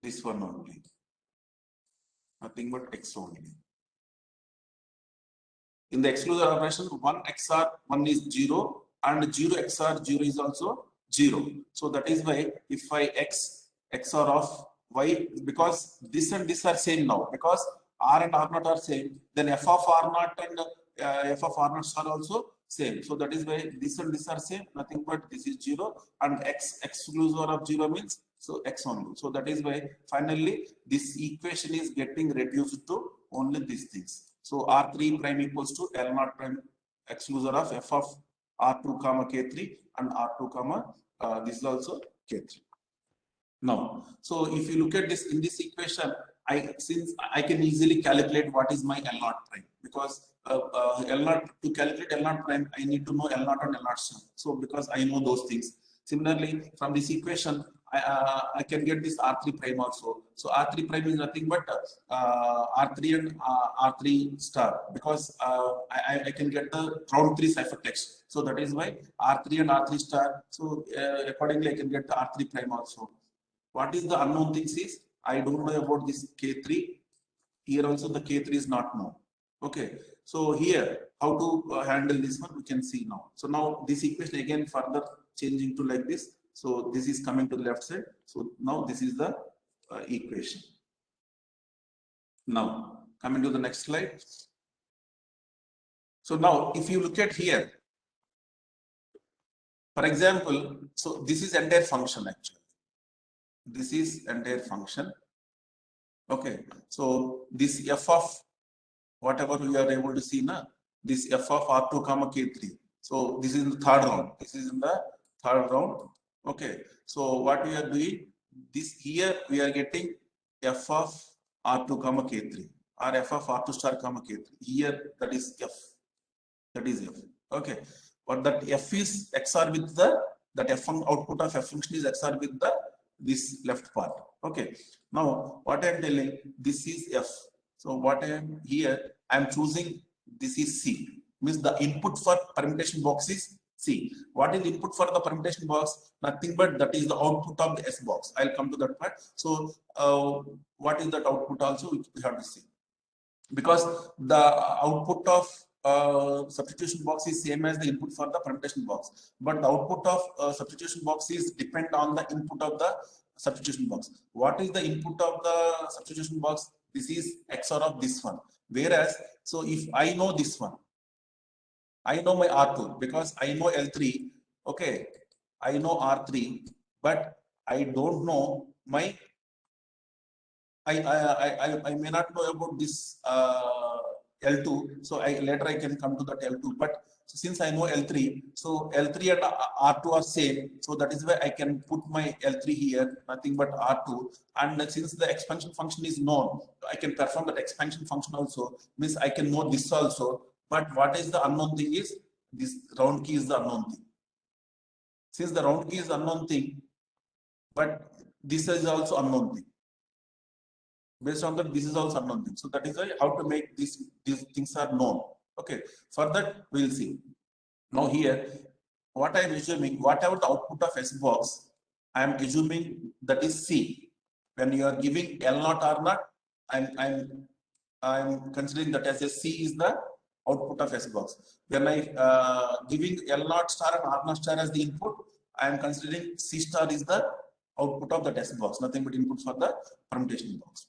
this one only. Nothing but X only. In the exclusive operation, 1 XOR 1 is 0 and 0 XOR 0 is also 0. So that is why if I XOR of Y, because this and this are same now, because R and R naught are same, then F of R naught and F of R naught are also same. So that is why this and this are same, nothing but this is 0 and X exclusive of 0 means so X only. So that is why finally this equation is getting reduced to only these things. So R3 prime equals to L0 prime exclusive of F of R2 comma K3 and R2 comma this is also K3. Now, so if you look at this in this equation, since I can easily calculate what is my L0 prime, because L0 to calculate L0 prime, I need to know L0 and L0 sum. So because I know those things. Similarly, from this equation, I can get this R3 prime also. So R3 prime is nothing but R3 and R3 star, because I can get the round 3 ciphertext. So that is why R3 and R3 star. So accordingly, I can get the R3 prime also. What is the unknown things is, I don't know about this K3. Here also the K3 is not known. Okay. So here, how to handle this one, we can see now. So now this equation again further changing to like this. So this is coming to the left side. So now this is the equation. Now coming to the next slide. So now if you look at here, for example, so this is entire function actually. This is entire function. Okay, so this F of whatever we are able to see now, this F of R2 comma K3. So this is in the third round. This is in the third round. Okay, so what we are doing, this here we are getting F of R2 comma K3 or F of R2 star comma K3. Here that is F. That is F. Okay, but that F is XOR with the that F output of F function is XOR with the this left part. Okay, now what I am telling, this is F. So what I am here, I am choosing this is C. Means the input for permutation box is C. What is input for the permutation box? Nothing but that is the output of the S box. I'll come to that part. So what is that output also we have to see. Because the output of substitution box is same as the input for the permutation box, but the output of substitution box is depend on the input of the substitution box. What is the input of the substitution box? This is XOR of this one. Whereas, so if I know this one, I know my R2 because I know L3. Okay, I know R3, but I don't know my. I may not know about this L2, so later I can come to that L2. But since I know L3, so L3 and R2 are same, so that is why I can put my L3 here, nothing but R2. And since the expansion function is known, I can perform that expansion function also. Means I can know this also. But what is the unknown thing is this round key is the unknown thing. Since the round key is unknown thing, but this is also unknown thing. Based on that, this is also unknown thing. So that is why how to make these things are known. Okay, for that we'll see. Now here, what I am assuming, whatever the output of S box, I am assuming that is C. When you are giving L0 R0, I'm considering that as a C is the output of S box. When I giving L0 star and R0 star as the input, I am considering C star is the output of that S box, nothing but input for the permutation box.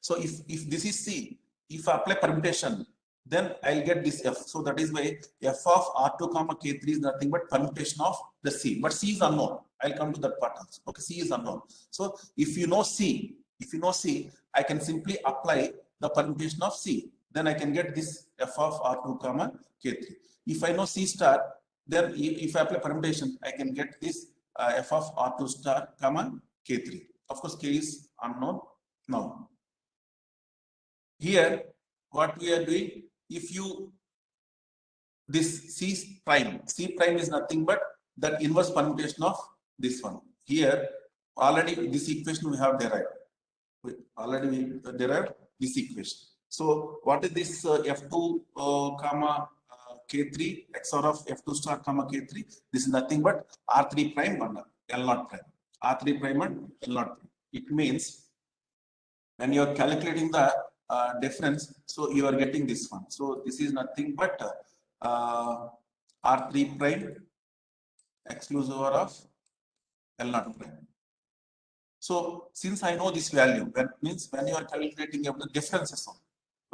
So if this is C, if I apply permutation, then I'll get this F. So that is why F of R2 comma K3 is nothing but permutation of the C. But C is unknown. I'll come to that part also. Okay, C is unknown. So if you know C, I can simply apply the permutation of C. Then I can get this F of R2 comma K3. If I know C star, then if I apply permutation, I can get this F of R2 star comma K3. Of course, K is unknown now. Here, what we are doing, if you this C prime is nothing but the inverse permutation of this one. Here, already this equation we have derived. We derived this equation. So what is this F2 comma K3 XOR of F2 star comma K3? This is nothing but R3 prime and L0 prime. R3 prime and L0 prime. It means when you are calculating the difference, so you are getting this one. So this is nothing but R3 prime exclusive of L0 prime. So since I know this value, that means when you are calculating the differences of,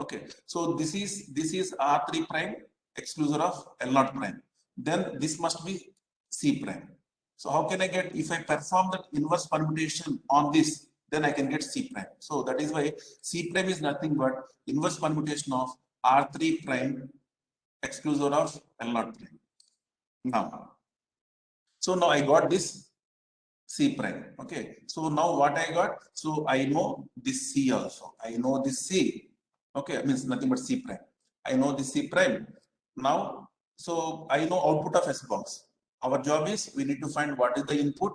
okay. So this is R3 prime exclusive of L0 prime. Then this must be C prime. So how can I get, if I perform the inverse permutation on this, then I can get C prime. So that is why C prime is nothing but inverse permutation of R3 prime exclusive of L0 prime. Now, so now I got this C prime. Okay. So now what I got? So I know this C also. I know this C. Okay. It means nothing but C prime. I know this C prime. Now, so I know output of S box. Our job is we need to find what is the input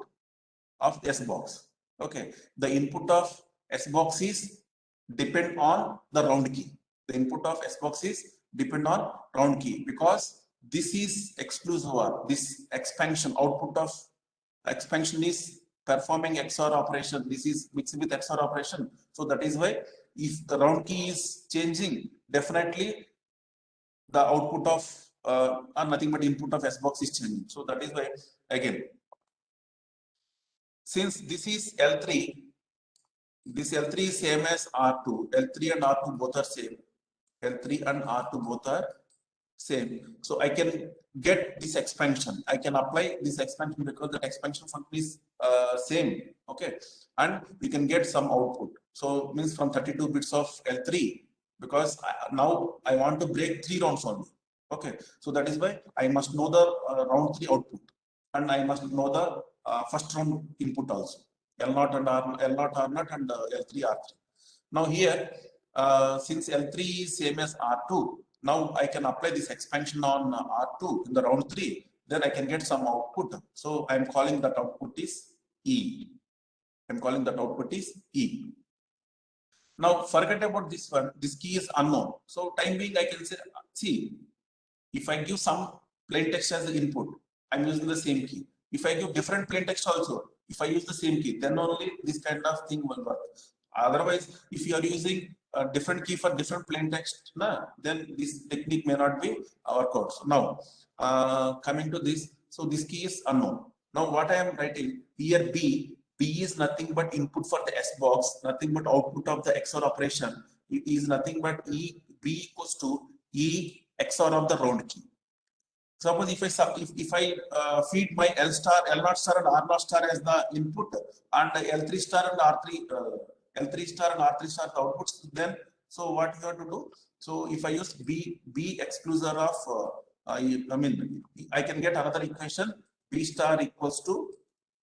of S box. Okay. The input of S box is depend on the round key. The input of S box is depend on round key because this is exclusive or this expansion output of expansion is performing XOR operation. This is mixed with XOR operation. So that is why if the round key is changing, definitely the output of nothing but input of S box is changing. So that is why again, since this is L3, this L3 is same as R2. L3 and R2 both are same. L3 and R2 both are same. So I can get this expansion. I can apply this expansion because the expansion function is same. Okay. And we can get some output. So means from 32 bits of L3 because now I want to break 3 rounds only. Okay. So that is why I must know the round 3 output and I must know the first round input also. L0 and L0 R0 and L3 R3. Now here, since L3 is same as R2, now I can apply this expansion on R2 in the round 3, then I can get some output. So I'm calling that output is E. I'm calling that output is E. Now forget about this one, this key is unknown. So time being I can say, see, if I give some plain text as the input, I'm using the same key. If I give different plain text also, if I use the same key, then only this kind of thing will work. Otherwise, if you are using a different key for different plain text, then this technique may not be our code. So now, coming to this, so this key is unknown. Now, what I am writing here, B is nothing but input for the S box, nothing but output of the XOR operation. It is nothing but B equals to E XOR of the round key. Suppose if I feed my L star, L0 star and R0 star as the input and L3 star and L3 star and R3 star the outputs, then so what you have to do? So if I use B exclusive of I can get another equation B star equals to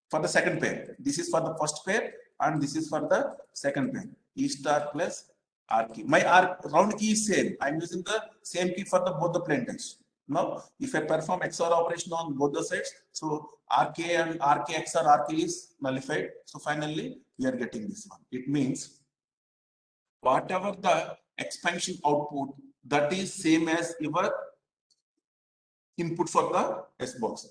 for the second pair. This is for the first pair and this is for the second pair. E star plus R key. My round key is same. I'm using the same key for both the plain text. Now, if I perform XOR operation on both the sides, so RK and RK XOR RK is nullified. So finally, we are getting this one. It means whatever the expansion output, that is same as your input for the S box.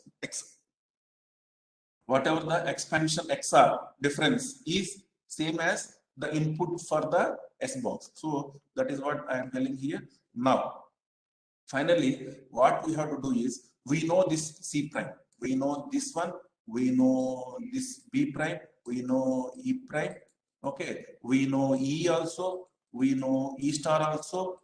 Whatever the expansion XOR difference is same as the input for the S box. So that is what I am telling here. Now, finally, what we have to do is, we know this C prime, we know this one, we know this B prime, we know E prime, okay, we know E also, we know E star also,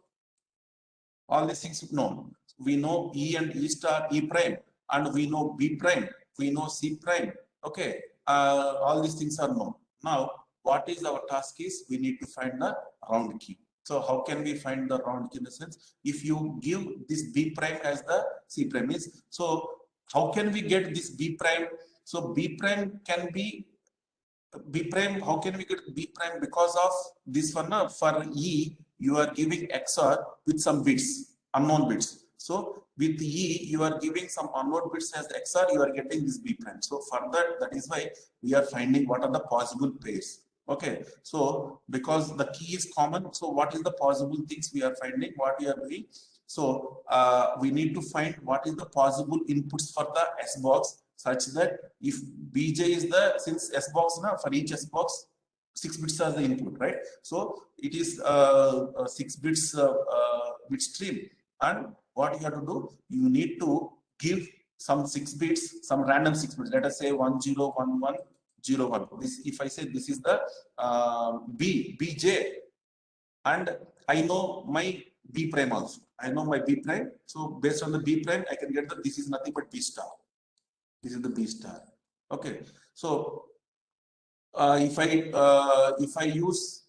all these things known. We know E and E star, E prime, and we know B prime, we know C prime, okay, all these things are known. Now, what is our task is, we need to find the round key. So how can we find the round key in the sense? If you give this B prime as the C prime is, so how can we get this B prime? So B prime can be B prime. How can we get B prime? Because of this one, for E, you are giving XOR with some bits, unknown bits. So with E, you are giving some onward bits as XOR, you are getting this B prime. So further, that is why we are finding what are the possible pairs. Okay, so because the key is common, so what is the possible things we are finding, what we are doing? So we need to find what is the possible inputs for the S box, such that if BJ is the, since S box now, for each S box, 6 bits are the input, right? So it is 6 bits bit stream, and what you have to do, you need to give some 6 bits, some random 6 bits. Let us say 101101. This, if I say this is the BJ, and I know my B prime also. I know my B prime. So based on the B prime, I can get the, this is nothing but B star. This is the B star. Okay. So if I use,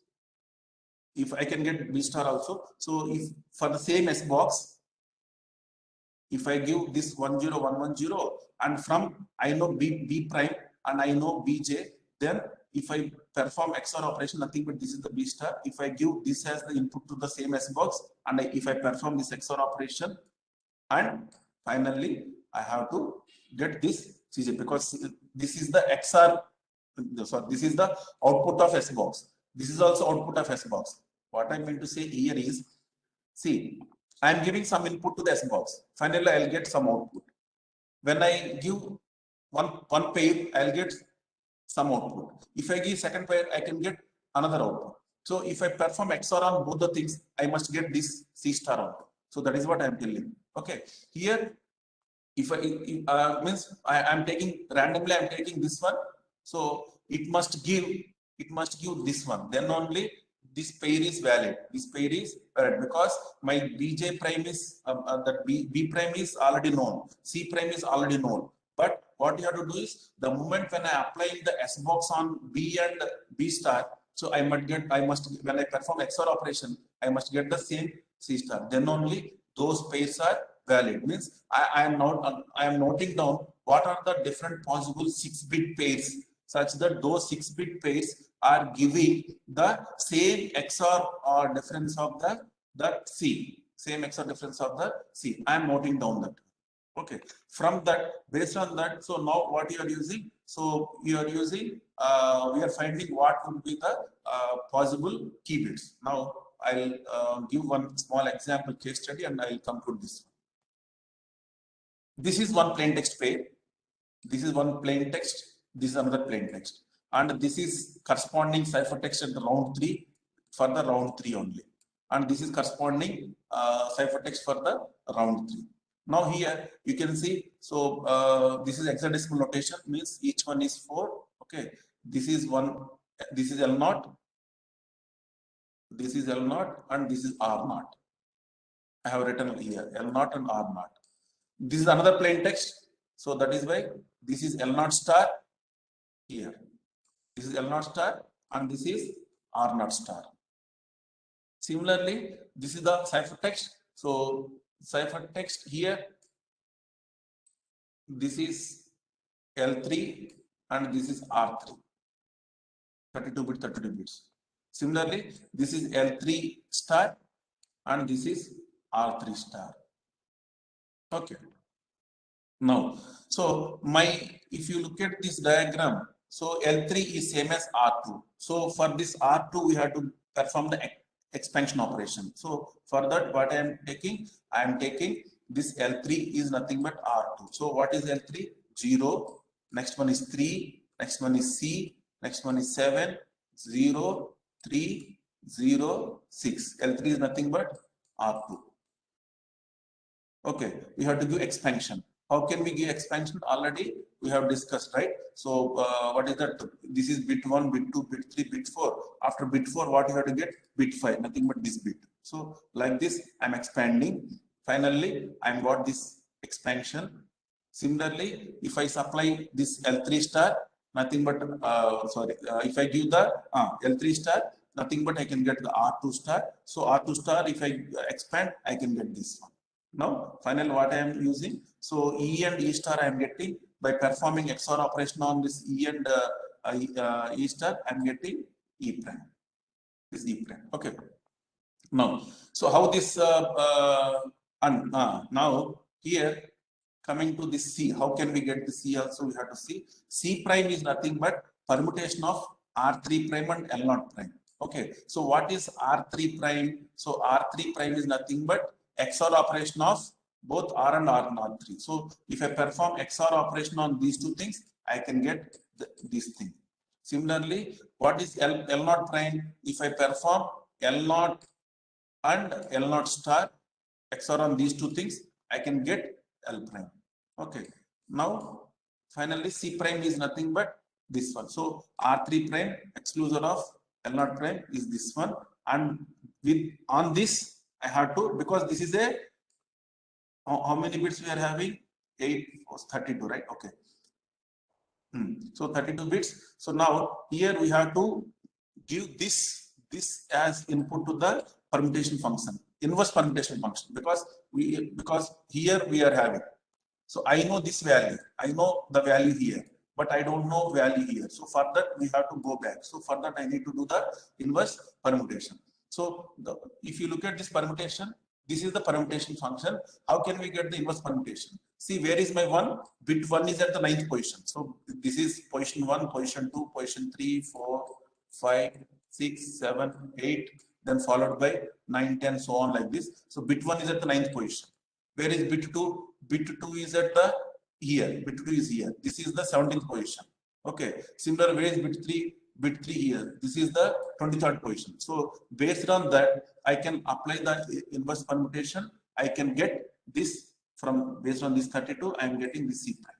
if I can get B star also. So if for the same S box, if I give this 10110, and from I know B prime and I know BJ, then if I perform XOR operation, nothing but this is the B star. If I give this as the input to the same S box, and if I perform this XOR operation, and finally I have to get this CJ, because this is the XOR. So this is the output of S box. This is also output of S box. What I meant to say here is, see, I am giving some input to the S box. Finally, I'll get some output. When I give one pair, I'll get some output. If I give second pair, I can get another output. So if I perform XOR on both the things, I must get this C star output. So that is what I am telling. Okay. Here, if I means I am taking randomly, I am taking this one. So it must give this one. Then only this pair is valid. This pair is valid because my BJ prime is that B prime is already known. C prime is already known. But what you have to do is, the moment when I apply the S box on B and B star, so I must when I perform XOR operation, I must get the same C star. Then only those pairs are valid. Means I am noting down what are the different possible 6-bit pairs, such that those 6-bit pairs are giving the same XOR or difference of the C. Same XOR difference of the C. I am noting down that. Okay. From that, based on that, so now what you are using? So you are using, we are finding what would be the possible key bits. Now I'll give one small example case study and I'll conclude this one. This is one plain text pair. This is one plain text. This is another plain text. And this is corresponding ciphertext at the round 3 for the round 3 only. And this is corresponding ciphertext for the round 3. Now here you can see, so this is hexadecimal notation, means each one is 4. Okay, this is one, this is L0, this is L0, and this is R0. I have written here L0 and R0. This is another plain text, so that is why this is L0 star here. This is L0 star and this is R0 star. Similarly, this is the ciphertext. So ciphertext here, this is L3 and this is R3. 32 bits. Similarly, this is L3 star and this is R3 star. Okay. Now, so if you look at this diagram, so L3 is same as R2. So for this R2, we have to perform the expansion operation. So for that, what I am taking this L3 is nothing but R2. So what is L3? 0. Next one is 3. Next one is C. Next one is 7. 0, 3, 0, 6. L3 is nothing but R2. Okay, we have to do expansion. How can we give expansion? Already we have discussed, right? So what is that? This is bit 1, bit 2, bit 3, bit 4. After bit 4, what you have to get? Bit 5, nothing but this bit. So like this, I'm expanding. Finally, I've got this expansion. Similarly, if I supply this L3 star, nothing but, if I give the L3 star, nothing but I can get the R2 star. So R2 star, if I expand, I can get this one. Now, finally, what I am using? So E and E star I am getting by performing XOR operation on this E and E star. I am getting E prime. This E prime. Okay. Now, so how this now here coming to this C, how can we get the C also? We have to see C prime is nothing but permutation of R3 prime and L0 prime. Okay, so what is R3 prime? So R3 prime is nothing but XOR operation of both R and R and R3. So if I perform XOR operation on these two things, I can get this thing. Similarly, what is L0 prime? If I perform L0 and L0 star XOR on these two things, I can get L prime. Okay. Now, finally, C prime is nothing but this one. So R3 prime exclusion of L0 prime is this one. And with on this, I have to, because this is a, how many bits we are having? 8, 32, right? Okay. So 32 bits. So now here we have to give this as input to the permutation function, inverse permutation function, because here we are having. So I know this value, I know the value here, but I don't know value here. So for that we have to go back. So for that I need to do the inverse permutation. So if you look at this permutation, this is the permutation function. How can we get the inverse permutation? See, where is my 1? Bit 1 is at the 9th position. So this is position 1, position 2, position 3, 4, 5, 6, 7, 8, then followed by 9, 10, so on like this. So bit 1 is at the 9th position. Where is bit 2? Bit 2 is at the here. Bit 2 is here. This is the 17th position. Okay. Similar, where is bit 3? Bit 3 here. This is the 23rd position. So based on that, I can apply the inverse permutation. I can get this from, based on this 32, I am getting this C prime.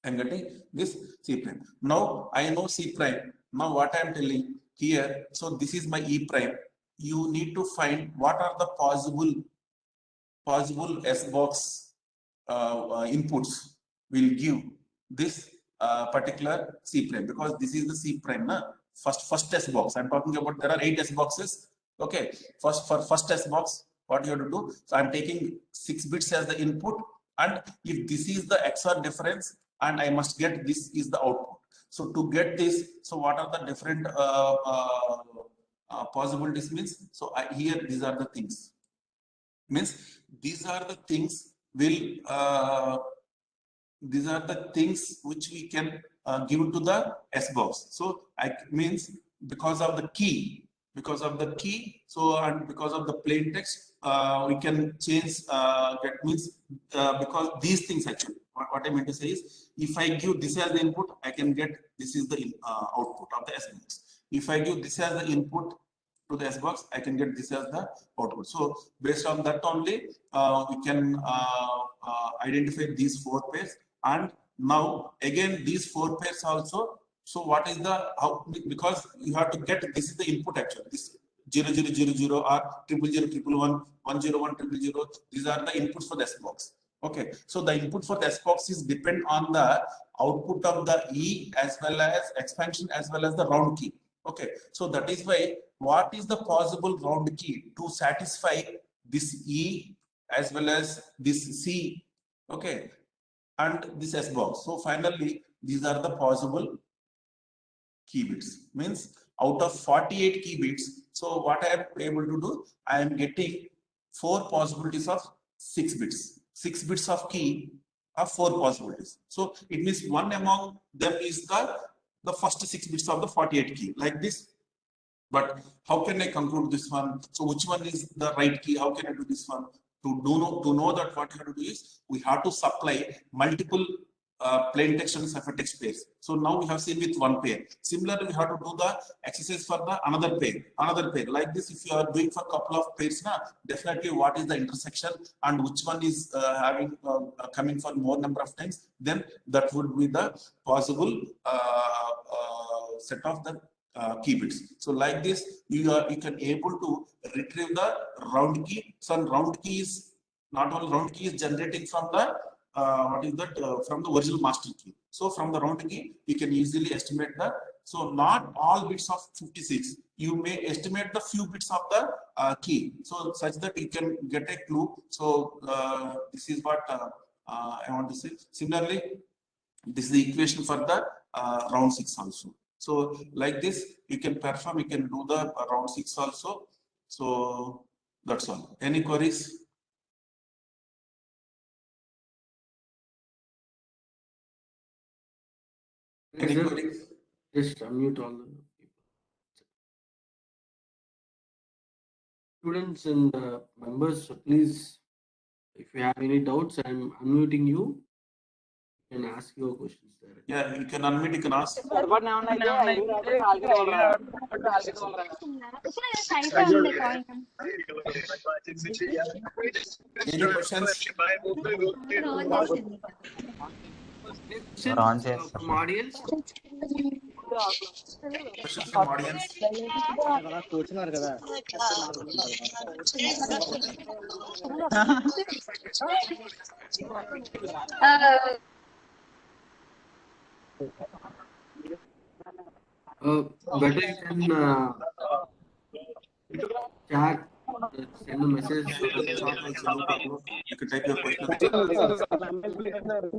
I am getting this C prime. Now I know C prime. Now what I am telling here, so this is my E prime. You need to find what are the possible S box inputs will give this particular C prime, because this is the C prime, na? First S box. I'm talking about, there are 8 S boxes. Okay, for first S box, what you have to do? So I'm taking 6 bits as the input, and if this is the XOR difference, and I must get this is the output. So to get this, so what are the different possibilities means? So here these are the things. Means these are the things these are the things which we can give to the S box. So I means because of the key, so and because of the plain text, we can change that means because these things actually, what I meant to say is, if I give this as the input, I can get this is the output of the S box. If I give this as the input to the S box, I can get this as the output. So based on that only, we can identify these 4 pairs. And now again these 4 pairs also. So what is the how, because you have to get, this is the input actually, this 0000 or 00011 101 000, these are the inputs for the S box. Okay, so the input for the S box is depend on the output of the E as well as expansion as well as the round key. Okay, so that is why what is the possible round key to satisfy this E as well as this C, okay, and this S box. So finally, these are the possible key bits. Means out of 48 key bits, so what I am able to do, I am getting 4 possibilities of 6 bits. 6 bits of key are 4 possibilities. So it means one among them is the first 6 bits of the 48 key, like this. But how can I conclude this one? So which one is the right key? How can I do this one? To know that, what you have to do is, we have to supply multiple plain text and ciphertext pairs. So now we have seen with 1 pair. Similarly, we have to do the exercise for the another pair. Like this, if you are doing for a couple of pairs, definitely what is the intersection and which one is having coming for more number of times, then that would be the possible set of the key bits. So like this, you can able to retrieve the round key. Some round key is, not all round key is generating from the what is that from the original master key. So from the round key, you can easily estimate the, so not all bits of 56, you may estimate the few bits of the key, so such that you can get a clue. So this is what I want to say. Similarly, this is the equation for the round 6 also. So like this, you can perform, you can do the round 6 also. So that's all. Any queries? Any Sir, queries? just unmute all the people. Students and members, please, if you have any doubts, I'm unmuting you. You can ask your questions there. Yeah, you can unmute, you can ask. Any questions? Questions from audience? Questions from audience? Better you can chat, send a message so that Chat also, no problem. You can type your question in the chat.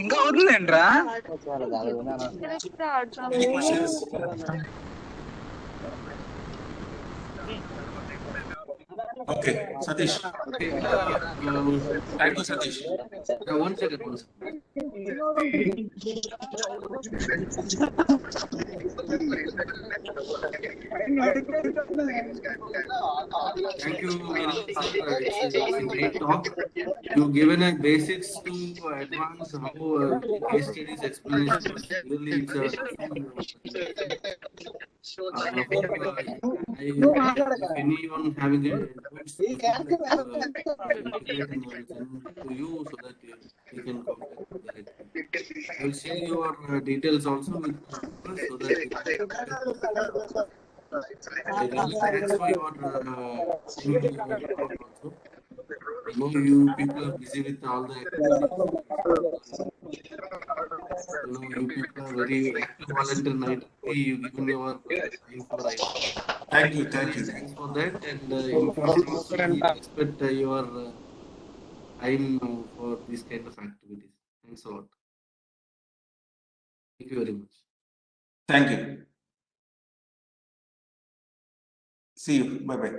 ఇంకా వదిలేంట్రా Any questions? Okay, Satish. Thank you, Satish. One second, one second. Thank you very much, sir. It's a great talk. You've given a basics to advance how case studies explanation was really it's a if anyone having a doubts, you integrate and will send to you so that you can contact directly. I will share your details also with us so that I really thanks for your talk also. I know you people are busy with all the activities. You people are very active volunteer night. You given your time for us. Thank you, thank you. Thanks for that. And in future also we expect your time for these kind of activities. Thanks a lot. Thank you very much. Thank you. See you. Bye bye.